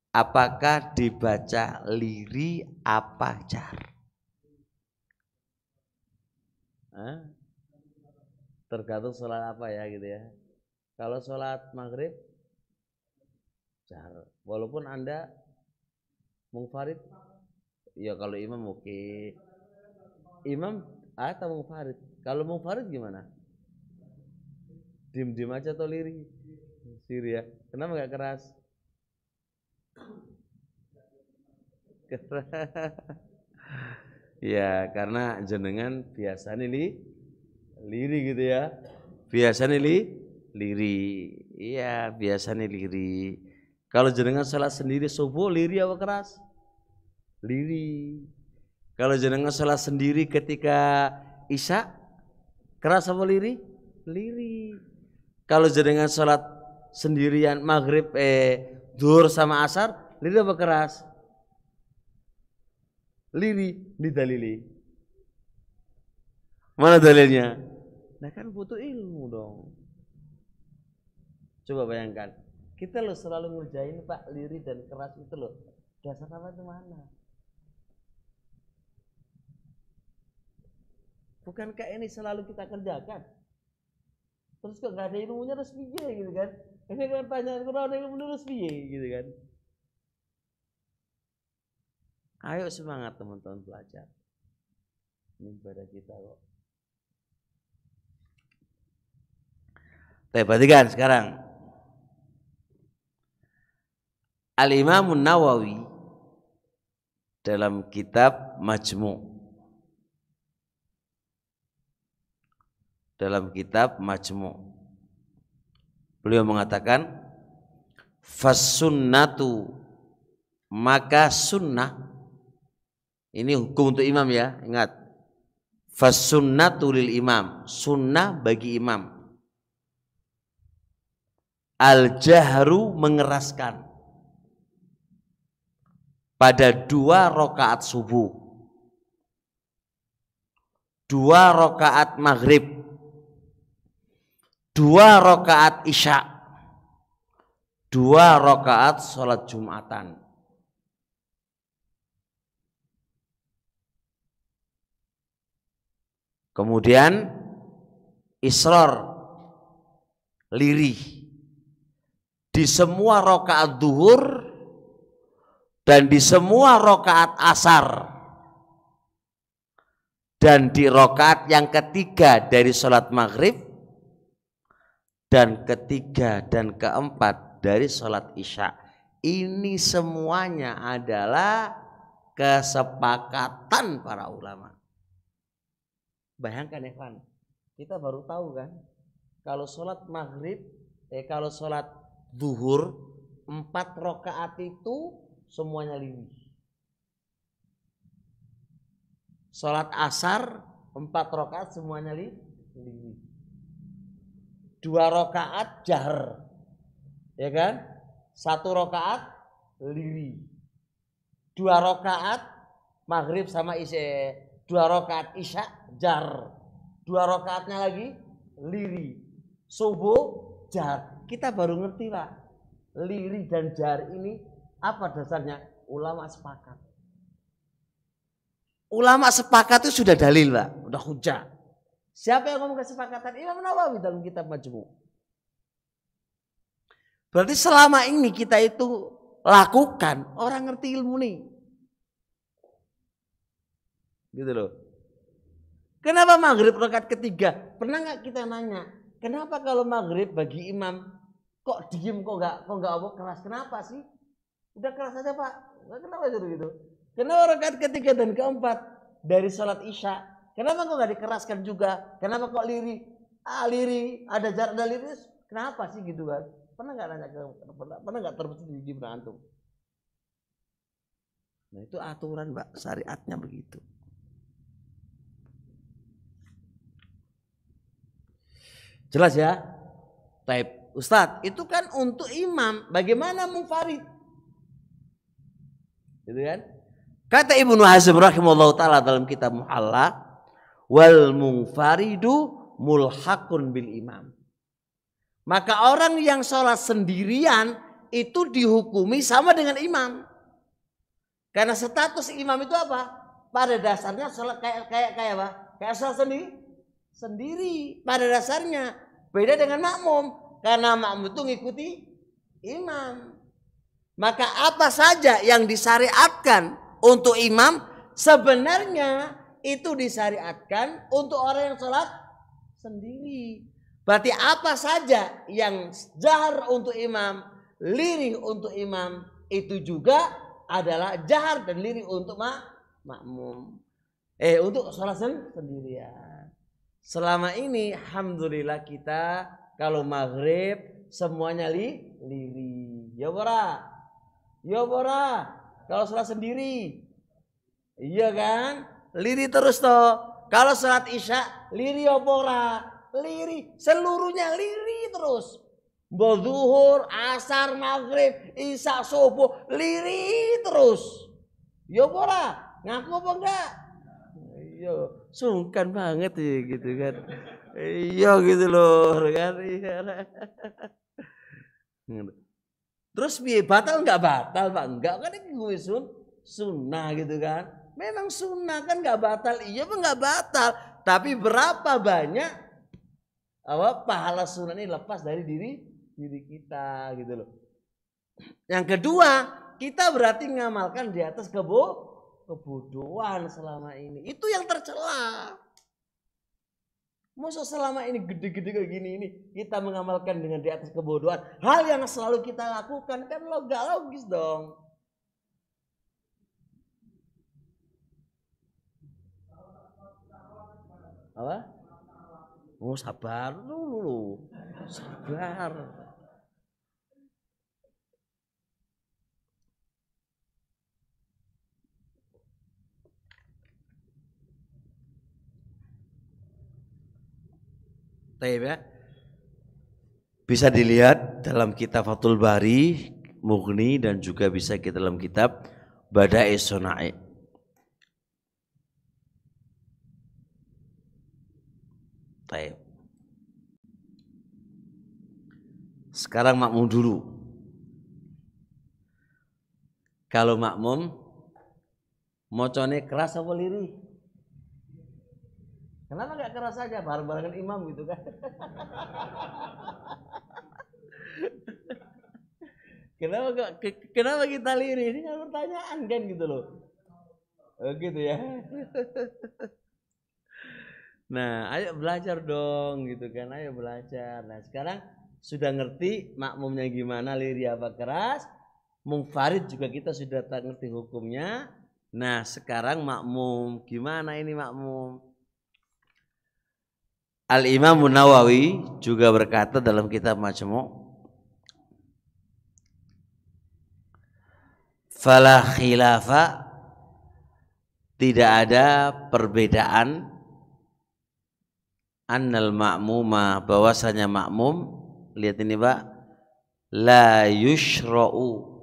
apakah dibaca liri apa jar? Tergantung sholat apa ya gitu ya. Kalau sholat maghrib jar, walaupun Anda munfarid, ya kalau imam oke. Imam atau munfarid? Kalau munfarid gimana? Dim-dim aja atau liri? Siri ya. Kenapa nggak keras? Ya karena jenengan biasanya liri gitu ya. Biasanya liri. Iya biasanya liri. Kalau jenengan salat sendiri subuh liri apa keras? Liri. Kalau jenengan salat sendiri ketika isya keras apa liri? Liri. Kalau jenengan salat sendirian maghrib zuhur sama asar liri apa keras? Liri. Didalili. Mana dalilnya? Nah kan butuh ilmu dong. Coba bayangkan, kita loh selalu ngerjain Pak liri dan keras itu loh. Dasar apa itu mana? Bukankah ini selalu kita kerjakan? Terus kok nggak ada ilmunya terus piye gitu kan? Ini kan tanya kurang ada ilmu terus piye gitu kan? Ayo semangat teman-teman belajar. Ini ibadah kita kok. Perhatikan sekarang. Al-Imam Nawawi dalam kitab Majmu'. Dalam kitab Majmu'. Beliau mengatakan fas-sunnatu, maka sunnah. Ini hukum untuk imam ya, ingat. Fas-sunnatu lil imam, sunnah bagi imam. Al-jahru, mengeraskan pada 2 rakaat subuh, 2 rakaat maghrib, 2 rakaat isya, 2 rakaat sholat Jumatan. Kemudian israr, lirih di semua rakaat zuhur dan di semua rakaat asar dan di rakaat yang ketiga dari sholat maghrib dan ketiga dan keempat dari sholat isya. Ini semuanya adalah kesepakatan para ulama. Bayangkan Evan, kita baru tahu kan kalau sholat maghrib, kalau sholat zuhur 4 rakaat itu semuanya lirih. Sholat asar 4 rakaat semuanya lirih. 2 rakaat jahar, ya kan? 1 rakaat lirih. 2 rakaat maghrib sama isya, 2 rakaat isya jar, 2 rakaatnya lagi liri, subuh jar. Kita baru ngerti Pak, liri dan jar ini apa dasarnya? Ulama sepakat. Ulama sepakat itu sudah dalil Pak, udah hujah. Siapa yang ngomong kesepakatan? Imam Nawawi dalam kitab Majmu'. Berarti selama ini kita itu lakukan, orang ngerti ilmu nih. Gitu loh. Kenapa maghrib rakaat ketiga? Pernah nggak kita nanya, kenapa kalau maghrib bagi imam kok diem, kok nggak keras? Kenapa sih? Udah keras aja Pak. Kenapa gitu? Kenapa rakaat ketiga dan keempat dari sholat isya? Kenapa kok nggak dikeraskan juga? Kenapa kok liri? Liri, ada jarak dari liri. Kenapa sih gitu kan? Pernah nggak nanya pernah nggak terbesit di benak antum? Nah itu aturan Mbak, syariatnya begitu. Jelas ya? Taib. Ustadz, itu kan untuk imam. Bagaimana munfarid? Gitu kan? Kata Ibnu Hazm rahimahullah ta'ala dalam kitab Muhalla, wal munfaridu mulhaqun bil imam. Maka orang yang sholat sendirian itu dihukumi sama dengan imam. Karena status imam itu apa? Pada dasarnya sholat kayak apa? Kayak sholat sendiri pada dasarnya. Beda dengan makmum. Karena makmum itu ngikuti imam. Maka apa saja yang disyariatkan untuk imam sebenarnya itu disyariatkan untuk orang yang sholat sendiri. Berarti apa saja yang jahar untuk imam, lirih untuk imam, itu juga adalah jahar dan lirih untuk makmum. Untuk sholat sendirian. Selama ini alhamdulillah kita kalau maghrib semuanya liri. Ya bora. Kalau sholat sendiri. Iya kan? Liri terus toh. Kalau sholat isya liri ya bora. Liri, seluruhnya liri terus. Zuhur, asar, maghrib, isya, subuh, liri terus. Ya bora. Ngaku apa enggak? Iya, sungkan banget ya gitu kan. Iya gitu loh kan. Terus batal nggak batal Pak? Enggak kan ini gue sunnah gitu kan. Memang sunnah kan nggak batal. Iya apa nggak batal. Tapi berapa banyak pahala sunnah ini lepas dari diri kita gitu loh. Yang kedua, kita berarti ngamalkan di atas kebodohan selama ini. Itu yang tercela. Masa selama ini gede-gede kayak gini ini kita mengamalkan dengan di atas kebodohan. Hal yang selalu kita lakukan kan gak logis dong. Apa? Oh sabar dulu. Sabar. Ya. Bisa dilihat dalam kitab Fathul Bari, Mughni, dan juga bisa kita dalam kitab Bada'is Suna'i. Sekarang makmum dulu. Kalau makmum mocone keras apa lirih? Kenapa gak keras saja bareng-barengan imam gitu kan? Kenapa kita lirih? Ini kan pertanyaan kan gitu loh. Gitu ya. Nah, ayo belajar dong gitu kan. Ayo belajar. Nah, sekarang sudah ngerti makmumnya gimana, lirih apa keras. Munfarid juga kita sudah ngerti hukumnya. Nah, sekarang makmum. Gimana ini makmum? Al-Imam Nawawi juga berkata dalam kitab Majmu', fala khilafa, tidak ada perbedaan, annal ma'muma, bahwasanya makmum, lihat ini Pak, la yushra'u,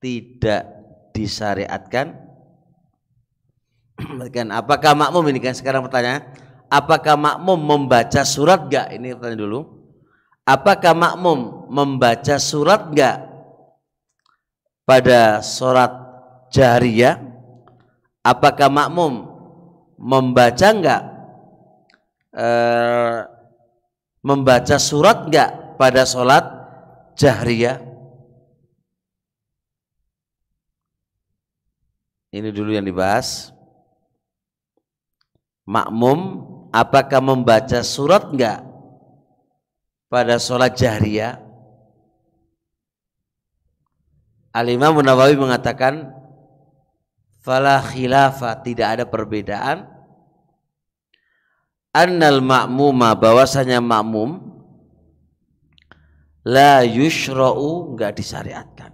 tidak disyariatkan, Kan apakah makmum, ini kan sekarang pertanyaan, apakah makmum membaca surat enggak? Ini pertanyaan dulu. Apakah makmum membaca surat enggak pada sholat jahriyah? Apakah makmum membaca enggak membaca surat enggak pada sholat jahriyah? Ini dulu yang dibahas. Makmum apakah membaca surat enggak pada sholat jahriyah? Al-Imam Nawawi mengatakan fala khilafa, tidak ada perbedaan, annal ma'muma, bahwasanya makmum la yushra'u, enggak disyariatkan,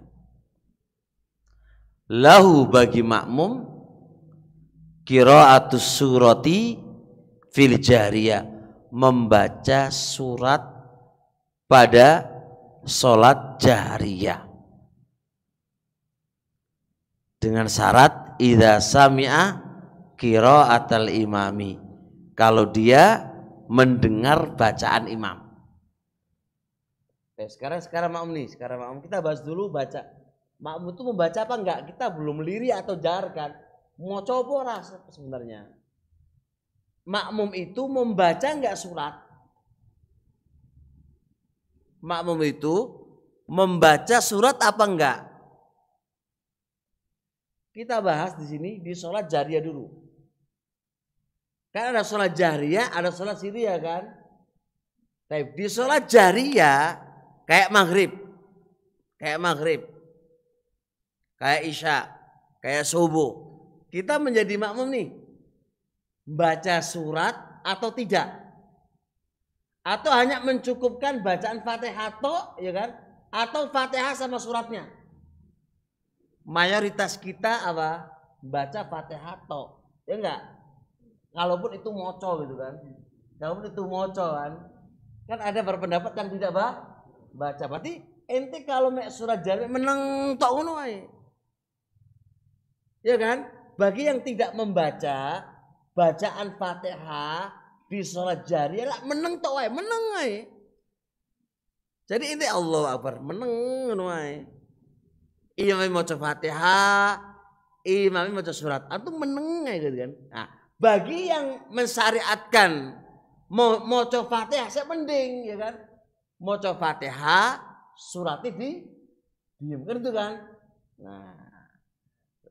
lahu, bagi makmum, qira'atus surati fil jahriyah, membaca surat pada sholat jahriyah, dengan syarat idza sami'a qira'atal imami, kalau dia mendengar bacaan imam. Sekarang makmum nih, sekarang makmum kita bahas dulu baca. Makmum itu membaca apa enggak? Kita belum lirik atau jarkan. Mau coba rasa sebenarnya. Makmum itu membaca enggak surat? Makmum itu membaca surat apa enggak? Kita bahas di sini di sholat jahriyah dulu. Kan ada sholat jahriyah, ada sholat sirriyah kan? Tapi di sholat jahriyah kayak maghrib, kayak isya, kayak subuh, kita menjadi makmum nih, baca surat atau tidak, atau hanya mencukupkan bacaan Fatihah toh, ya kan? Atau Fatihah sama suratnya. Mayoritas kita apa? Baca Fatihah toh, ya enggak? Kalaupun itu moco gitu kan, kan ada berpendapat yang tidak baca. Berarti ente kalau mek surat jahriyah meneng tok ngono ae. Ya kan? Bagi yang tidak membaca bacaan Fatihah di sholat jahriyah lah meneng tok wae, meneng ae. Jadi ente Allahu Akbar, meneng ngono ae. Imam maca Fatihah, imam maca surat, antum meneng ae gitu kan. Nah, bagi yang mensyariatkan maca Fatihah saya mending, ya kan? Maca Fatihah, suratnya diem kan itu kan.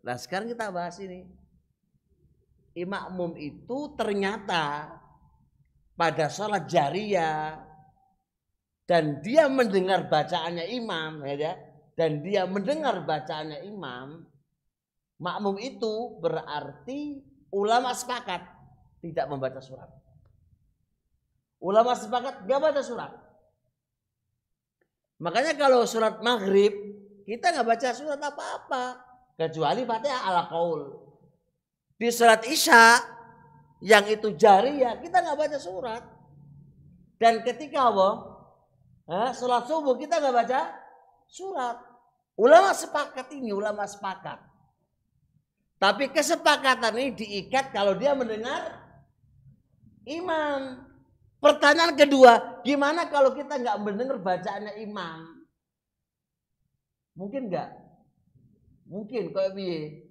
Nah sekarang kita bahas ini. Makmum itu ternyata pada sholat jahriyah dan dia mendengar bacaannya imam, ya, dan dia mendengar bacaannya imam, makmum itu berarti ulama sepakat tidak membaca surat. Ulama sepakat gak baca surat. Makanya kalau surat maghrib kita nggak baca surat apa-apa kecuali Fatihah ala qaul. Di surat isya yang itu jahriyah kita nggak baca surat. Dan ketika sholat subuh kita nggak baca surat. Ulama sepakat ini, ulama sepakat. Tapi kesepakatan ini diikat kalau dia mendengar imam. Pertanyaan kedua, gimana kalau kita nggak mendengar bacaannya imam? Mungkin nggak? Mungkin kayak biye.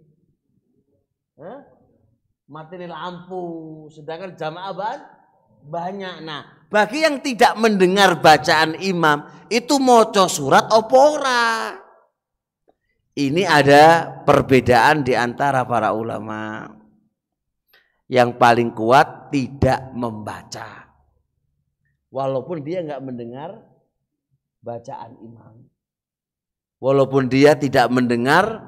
Mati lampu, sedangkan jamaah banyak. Nah, bagi yang tidak mendengar bacaan imam, itu maca surat opora. Ini ada perbedaan di antara para ulama. Yang paling kuat tidak membaca. Walaupun dia nggak mendengar bacaan imam. Walaupun dia tidak mendengar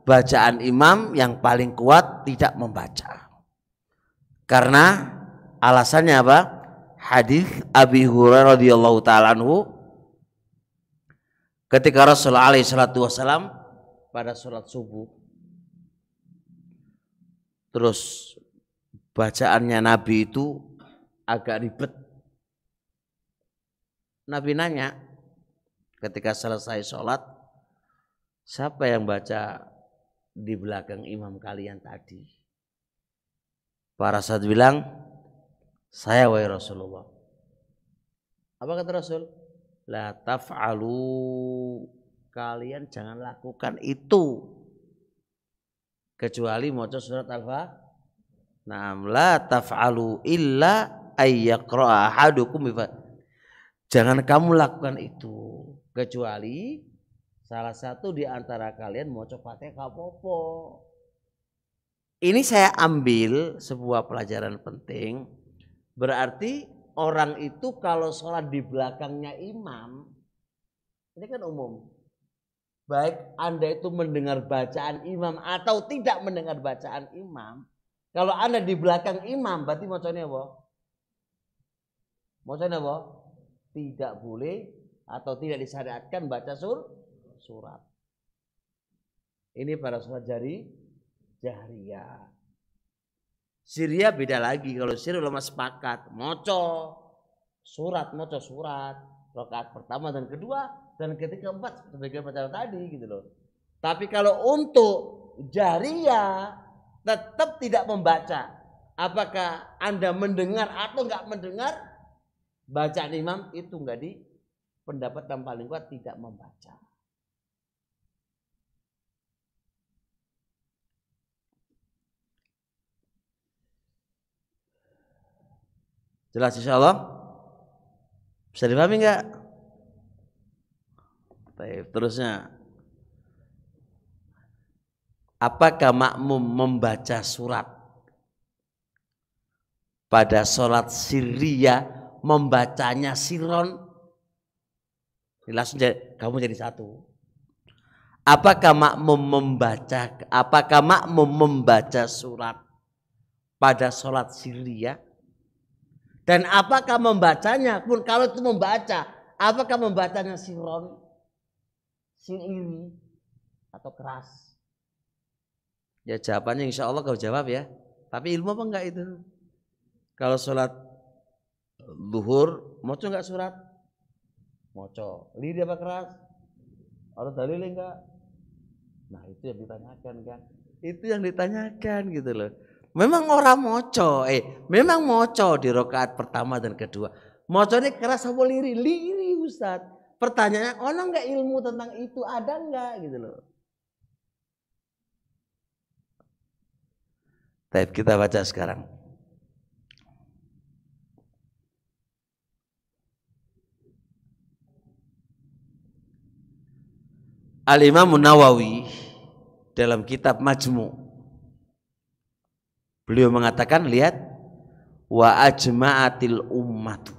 bacaan imam, yang paling kuat tidak membaca. Karena alasannya apa? Hadis Abi Hurairah radhiyallahu taala anhu, ketika Rasulullah alaihi salatu wasallam pada sholat subuh, terus bacaannya Nabi itu agak ribet. Nabi nanya ketika selesai sholat, siapa yang baca di belakang imam kalian tadi? Para sahabat bilang, saya wahai Rasulullah. Apa kata Rasul? La taf'alu, kalian jangan lakukan itu kecuali maca surat Al-Fatihah. Naam, la taf'alu illa ayyaqra'a ahadukum bi. Jangan kamu lakukan itu kecuali salah satu di antara kalian maca Fatihah apa-apa. Ini saya ambil sebuah pelajaran penting. Berarti orang itu kalau sholat di belakangnya imam, ini kan umum. Baik Anda itu mendengar bacaan imam atau tidak mendengar bacaan imam. Kalau Anda di belakang imam, berarti macamnya apa? Macamnya apa? Tidak boleh atau tidak disyariatkan baca surat. Ini para sholat jahriyah. Syria beda lagi. Kalau Syria ulama sepakat moco surat rakaat pertama dan kedua dan ketiga keempat sebagai macam tadi gitu loh. Tapi kalau untuk jahriyah tetap tidak membaca. Apakah Anda mendengar atau enggak mendengar bacaan imam itu enggak di pendapat yang paling kuat tidak membaca. Jelas insyaallah? Bisa dipahami enggak? Baik, terusnya. Apakah makmum membaca surat pada sholat sirriyah, membacanya sirron? Langsung kamu jadi satu. Apakah makmum membaca surat pada sholat sirriyah? Dan apakah membacanya pun kalau itu membaca, apakah membacanya sirron, siriri atau keras? Ya jawabannya insya Allah kau jawab ya. Tapi ilmu apa enggak itu? Kalau sholat zuhur, moco enggak surat? Moco. Liri apa keras? Ada dalil enggak? Nah itu yang ditanyakan kan. Itu yang ditanyakan gitu loh. Memang orang moco, memang moco di rakaat pertama dan kedua. Moco ini keras apa liri? Liri Ustaz. Pertanyaannya, ono enggak ilmu tentang itu? Ada enggak gitu loh. Baik, kita baca sekarang. Al-Imam Nawawi dalam kitab Majmu' beliau mengatakan, lihat, wa ajma'atil ummatu,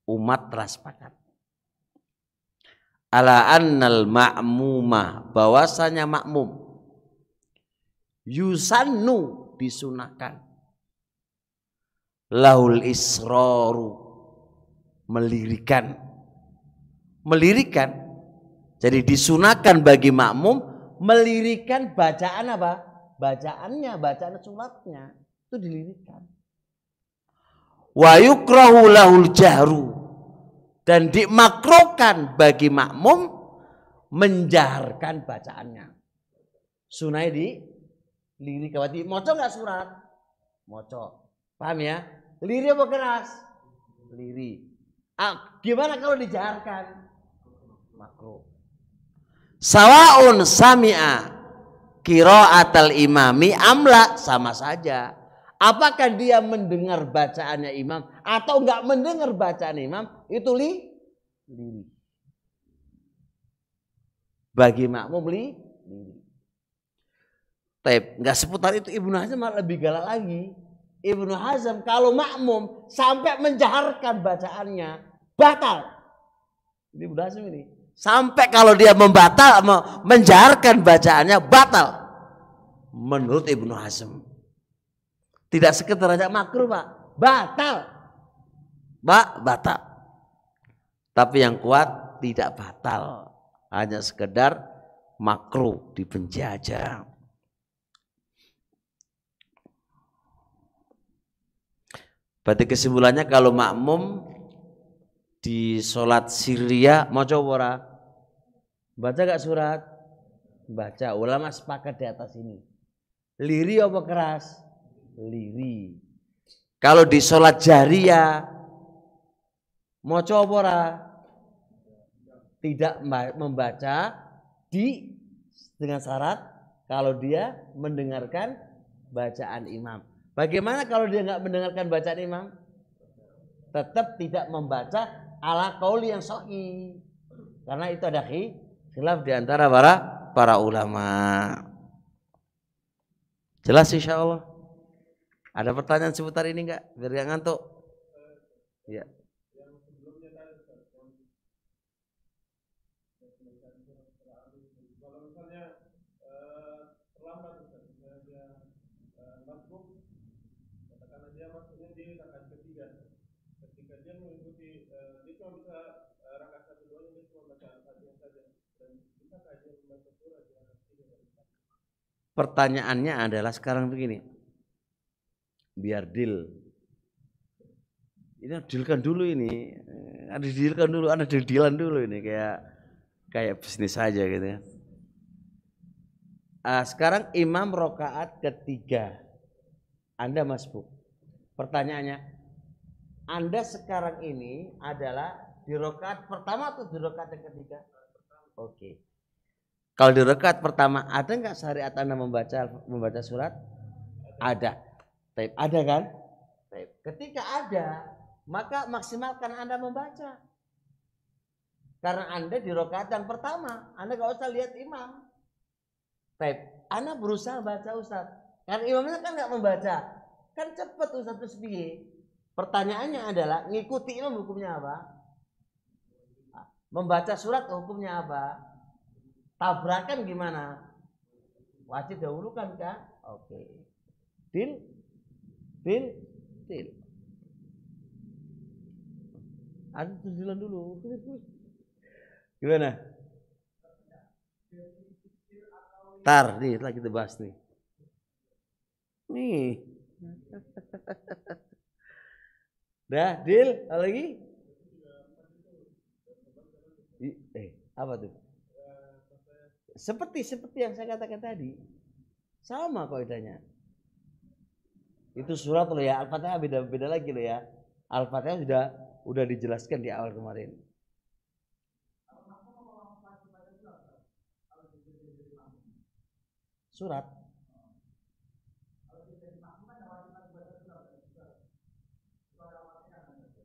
umat telah sepakat, ala annal ma'muma, bahwasanya makmum, yusannu, disunahkan, lahul israru, melirikan, jadi disunahkan bagi makmum melirikan bacaan apa? Bacaan sholatnya itu dilirikan. Wa yukrahu lahul jahru, dan dimakruhkan bagi makmum menjaharkan bacaannya. Sunai di lirik kawati. Moco nggak surat? Moco. Paham ya? Liri apa keras? Liri. Gimana kalau dijaharkan? Makruh. Sawaun sami'a qiraatal imami amla, sama saja. Apakah dia mendengar bacaannya imam atau enggak mendengar bacaan imam, itu liri. Bagi makmum liri. Tapi enggak seputar itu. Ibnu Hazm lebih galak lagi. Ibnu Hazm kalau makmum sampai menjaharkan bacaannya, batal. Ini Ibnu Hazm ini. Sampai kalau dia menjaharkan bacaannya, batal. Menurut Ibnu Hazm. Tidak sekedar aja makruh, Pak. Batal. Batal. Tapi yang kuat tidak batal. Hanya sekedar makruh, dibenci aja. Berarti kesimpulannya kalau makmum di sholat sirriyah mau coba baca gak surat? Baca. Ulama sepakat di atas ini. Liri apa keras? liri. Kalau di sholat jariyah maca apa ora? Tidak membaca dengan syarat kalau dia mendengarkan bacaan imam. Bagaimana kalau dia nggak mendengarkan bacaan imam? Tetap tidak membaca ala qauli yang sahih. Karena itu ada khilaf di antara para ulama. Jelas insya Allah. Ada pertanyaan seputar ini enggak? Biar gak ngantuk. Ya. Kalau misalnya terlambat, dia masuk, katakanlah dia masuknya di rakaat ketiga. Ketika dia mengikuti, dia cuma bisa rakaat satu doang, dia cuma baca Al-Fatihah saja. Dan bisa kajian membaca surah di rakaat ketiga. Pertanyaannya adalah sekarang begini, biar deal. Ini dealkan dulu ini, ada dealkan dulu, ada dealan dulu ini kayak bisnis saja gitu ya. Sekarang imam rokaat ketiga, Anda masbuk. Pertanyaannya, Anda sekarang ini adalah di rokaat pertama atau di rokaat yang ketiga? Oke. Kalau di rakaat pertama ada nggak syariat Anda membaca surat? Ada. Ada kan? Ketika ada, maka maksimalkan Anda membaca. Karena Anda di rakaat yang pertama, Anda nggak usah lihat imam. Anda berusaha baca Ustaz. Karena imamnya kan nggak membaca, kan cepet Ustaz terus piye? Pertanyaannya adalah ngikuti imam hukumnya apa? Membaca surat hukumnya apa? Tabrakan gimana? Wajib dahulukan kan? Oke. Deal. Ada dealan dulu. Gimana? Tar, nih lagi kita bahas nih. Nih. Dah, deal. Apa lagi? Apa tuh? Seperti yang saya katakan tadi, sama kaidahnya. Itu surat loh ya, Al-Fatihah beda lagi loh ya. Al-Fatihah udah dijelaskan di awal kemarin. Surat.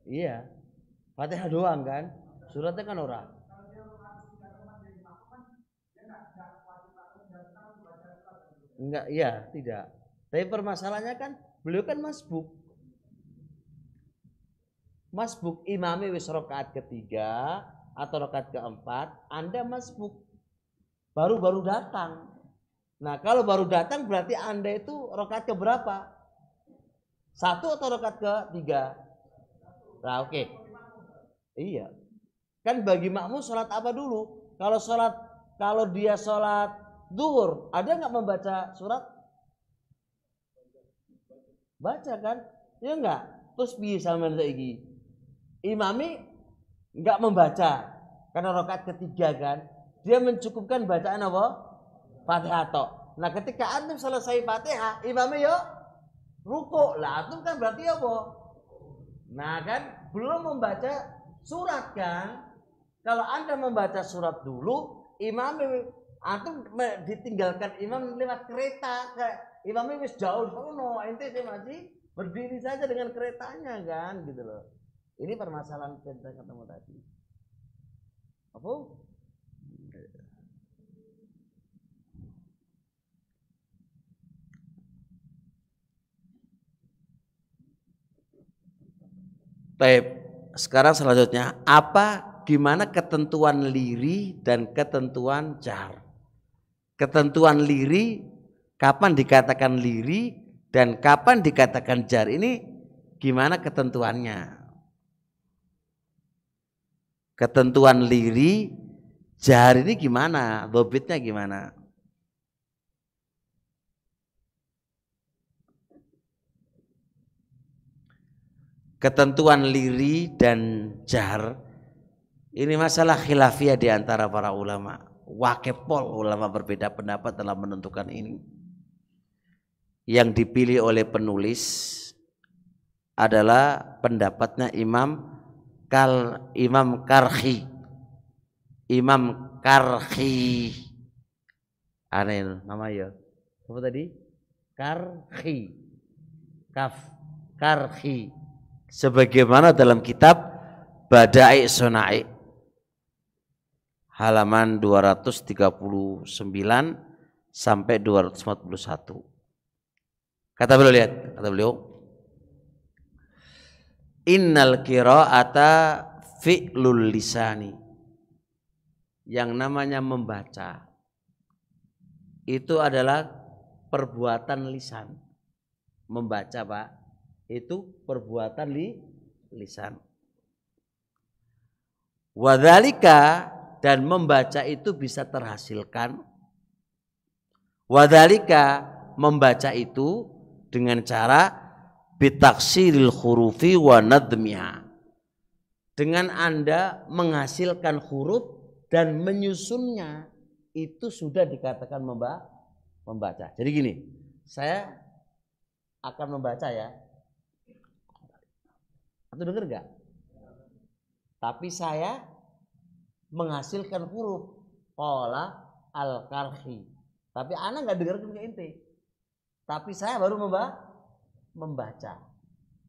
Iya, Fatihah doang kan, suratnya kan orang. Enggak, iya, tidak. Tapi permasalahannya kan beliau kan masbuk imami wis rakaat ketiga atau rakaat keempat, Anda masbuk baru datang. Nah, kalau baru datang berarti Anda itu rakaat keberapa? 1 atau rakaat ketiga? Nah, oke. Iya. Kan bagi makmum sholat apa dulu? Kalau dia sholat zuhur, ada nggak membaca surat? Baca kan? Ya enggak? Terus bisa saiki. Imami enggak membaca karena rakaat ketiga kan. Dia mencukupkan bacaan apa? Fatihah tok. Nah, ketika antum selesai Fatihah, imami yo ruku. Lah antum kan berarti apa? Nah, kan belum membaca surat kan? Kalau Anda membaca surat dulu, imami antum ditinggalkan imam lewat kereta, imamnya wis jauh sono, ente masih berdiri saja dengan keretanya kan gitu loh. Ini permasalahan kita ketemu tadi. Apa? Baik, sekarang selanjutnya gimana ketentuan liri dan ketentuan jar? Ketentuan liri, kapan dikatakan liri dan kapan dikatakan jar, ini gimana ketentuannya? Ketentuan liri, jar ini gimana? Dhobitnya gimana? Ketentuan liri dan jar ini masalah khilafiyah di antara para ulama. Wakepol ulama berbeda pendapat dalam menentukan ini. yang dipilih oleh penulis adalah pendapatnya Imam Karhi. Imam Karhi. Aneh nama ya. Apa tadi? Karhi. Kaf. Karhi. Sebagaimana dalam kitab Bada'i Suna'i halaman 239 sampai 241. Kata beliau, innal qira'ata fi'lul lisani. Yang namanya membaca itu adalah perbuatan lisan. Membaca, Pak, itu perbuatan lisan. Wadzalika, dan membaca itu bisa terhasilkan. Wadzalika, membaca itu dengan cara bitaksiril hurufi wa nadmiha. Dengan Anda menghasilkan huruf dan menyusunnya, itu sudah dikatakan membaca. Jadi gini, saya akan membaca ya. Atau dengar enggak? Tapi saya menghasilkan huruf qala al-karhi. Tapi ana enggak dengar ke ente. Tapi saya baru membaca.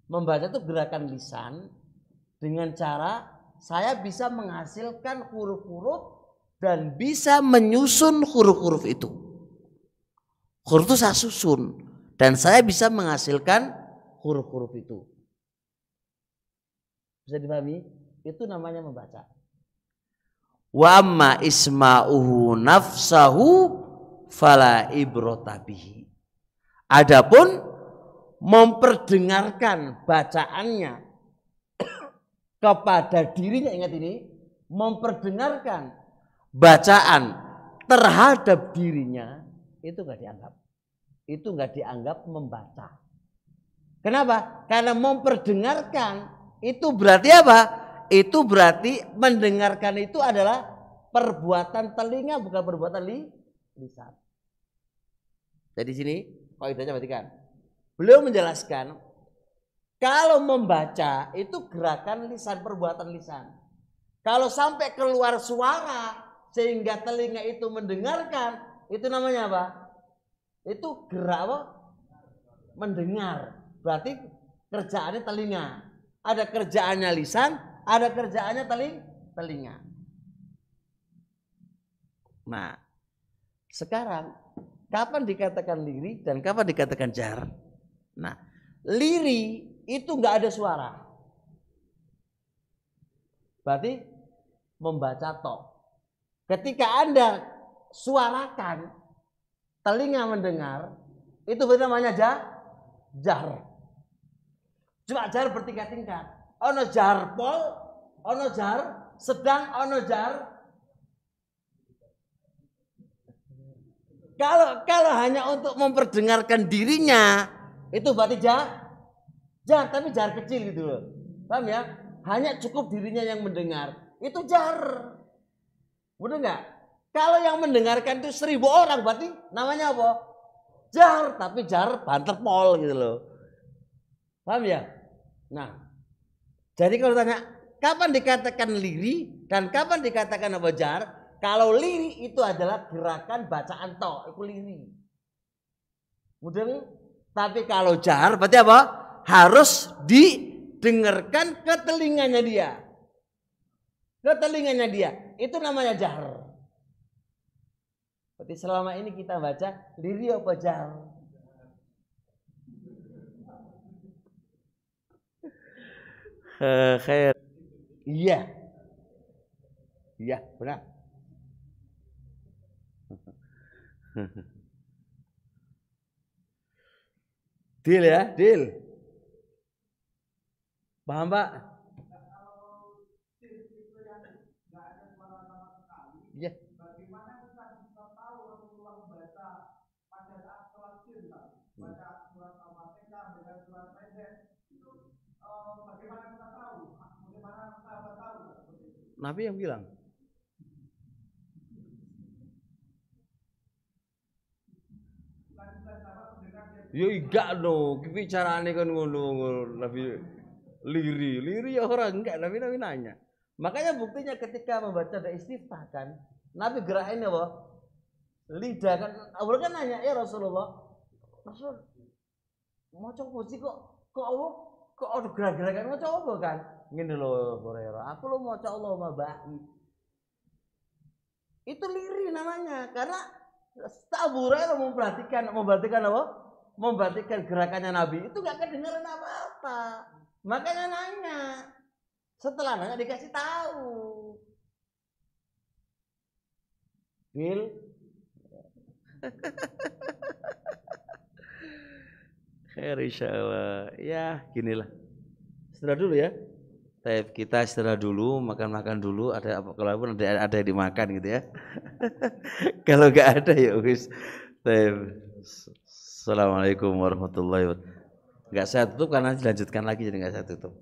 Membaca itu gerakan lisan dengan cara saya bisa menghasilkan huruf-huruf dan bisa menyusun huruf-huruf itu. Huruf itu saya susun dan saya bisa menghasilkan huruf-huruf itu. Bisa dipahami? Itu namanya membaca. Wa amma isma'uhu nafsahu fala ibrata bihi. Adapun memperdengarkan bacaannya kepada dirinya, ingat ini, memperdengarkan bacaan terhadap dirinya, itu enggak dianggap. Itu enggak dianggap membaca. Kenapa? Karena memperdengarkan itu berarti apa? Itu berarti mendengarkan itu adalah perbuatan telinga, bukan perbuatan lisan. Jadi sini kaidahnya perhatikan. Beliau menjelaskan kalau membaca itu gerakan lisan, perbuatan lisan. Kalau sampai keluar suara sehingga telinga itu mendengarkan, itu namanya apa? Itu gerak apa? Mendengar. Berarti kerjaannya telinga. Ada kerjaannya lisan, ada kerjaannya telinga. Nah, sekarang kapan dikatakan liri dan kapan dikatakan jar? Nah, liri itu nggak ada suara. Berarti membaca tok. Ketika Anda suarakan, telinga mendengar, itu berarti namanya jar. Cuma jar bertingkat-tingkat. Ono jar pol, ono jar sedang, ono jar. Kalau hanya untuk memperdengarkan dirinya, itu berarti jar, tapi jar kecil gitu loh. Paham ya? Hanya cukup dirinya yang mendengar, itu jar. Betul nggak? Kalau yang mendengarkan itu 1000 orang, berarti namanya apa? Jar, tapi jar banter pol gitu loh. Paham ya? Nah, jadi kalau tanya kapan dikatakan liri dan kapan dikatakan apa jar? Kalau liri itu adalah gerakan bacaan tok, itu liri. Mudah. Tapi kalau jar berarti apa? Harus didengarkan ke telinganya dia. Ke telinganya dia. Itu namanya jar. Berarti selama ini kita baca liri apa jar? Khair. Iya. Iya, benar. Deal ya, deal. Paham, Pak? Iya. Bagaimana kita bisa tahu Rasulullah membaca pada saat sholat sunat, baca surat Al-Fatihah dengan surat pendek itu bagaimana kita tahu? Bagaimana sahabat tahu? Nabi yang bilang. Ya enggak no, bicarane kan ngono Nabi liri ya orang enggak Nabi nanya. Makanya buktinya ketika membaca doa istiftah kan, Nabi gerakin apa? Lidah kan. Abu Bakar nanya, "Ya Rasulullah, Rasul mau coba sih kok ada gerak-gerakan mau coba kan?" Ngene lho Hurairah, aku lo mau coba Allah mabai. Itu liri namanya karena Abu Hurairah memperhatikan apa? Memperhatikan gerakannya Nabi itu gak kedengeran apa-apa. Makanya nanya. Setelah nanya dikasih tahu. Bil. Khair insyaallah. Ya, ginilah. Istirahat dulu ya. Kita istirahat dulu, makan-makan dulu. Ada apa? Kalaupun ada yang dimakan gitu ya. Kalau nggak ada ya wis. Assalamualaikum warahmatullahi wabarakatuh. Nggak saya tutup karena dilanjutkan lagi jadi nggak saya tutup.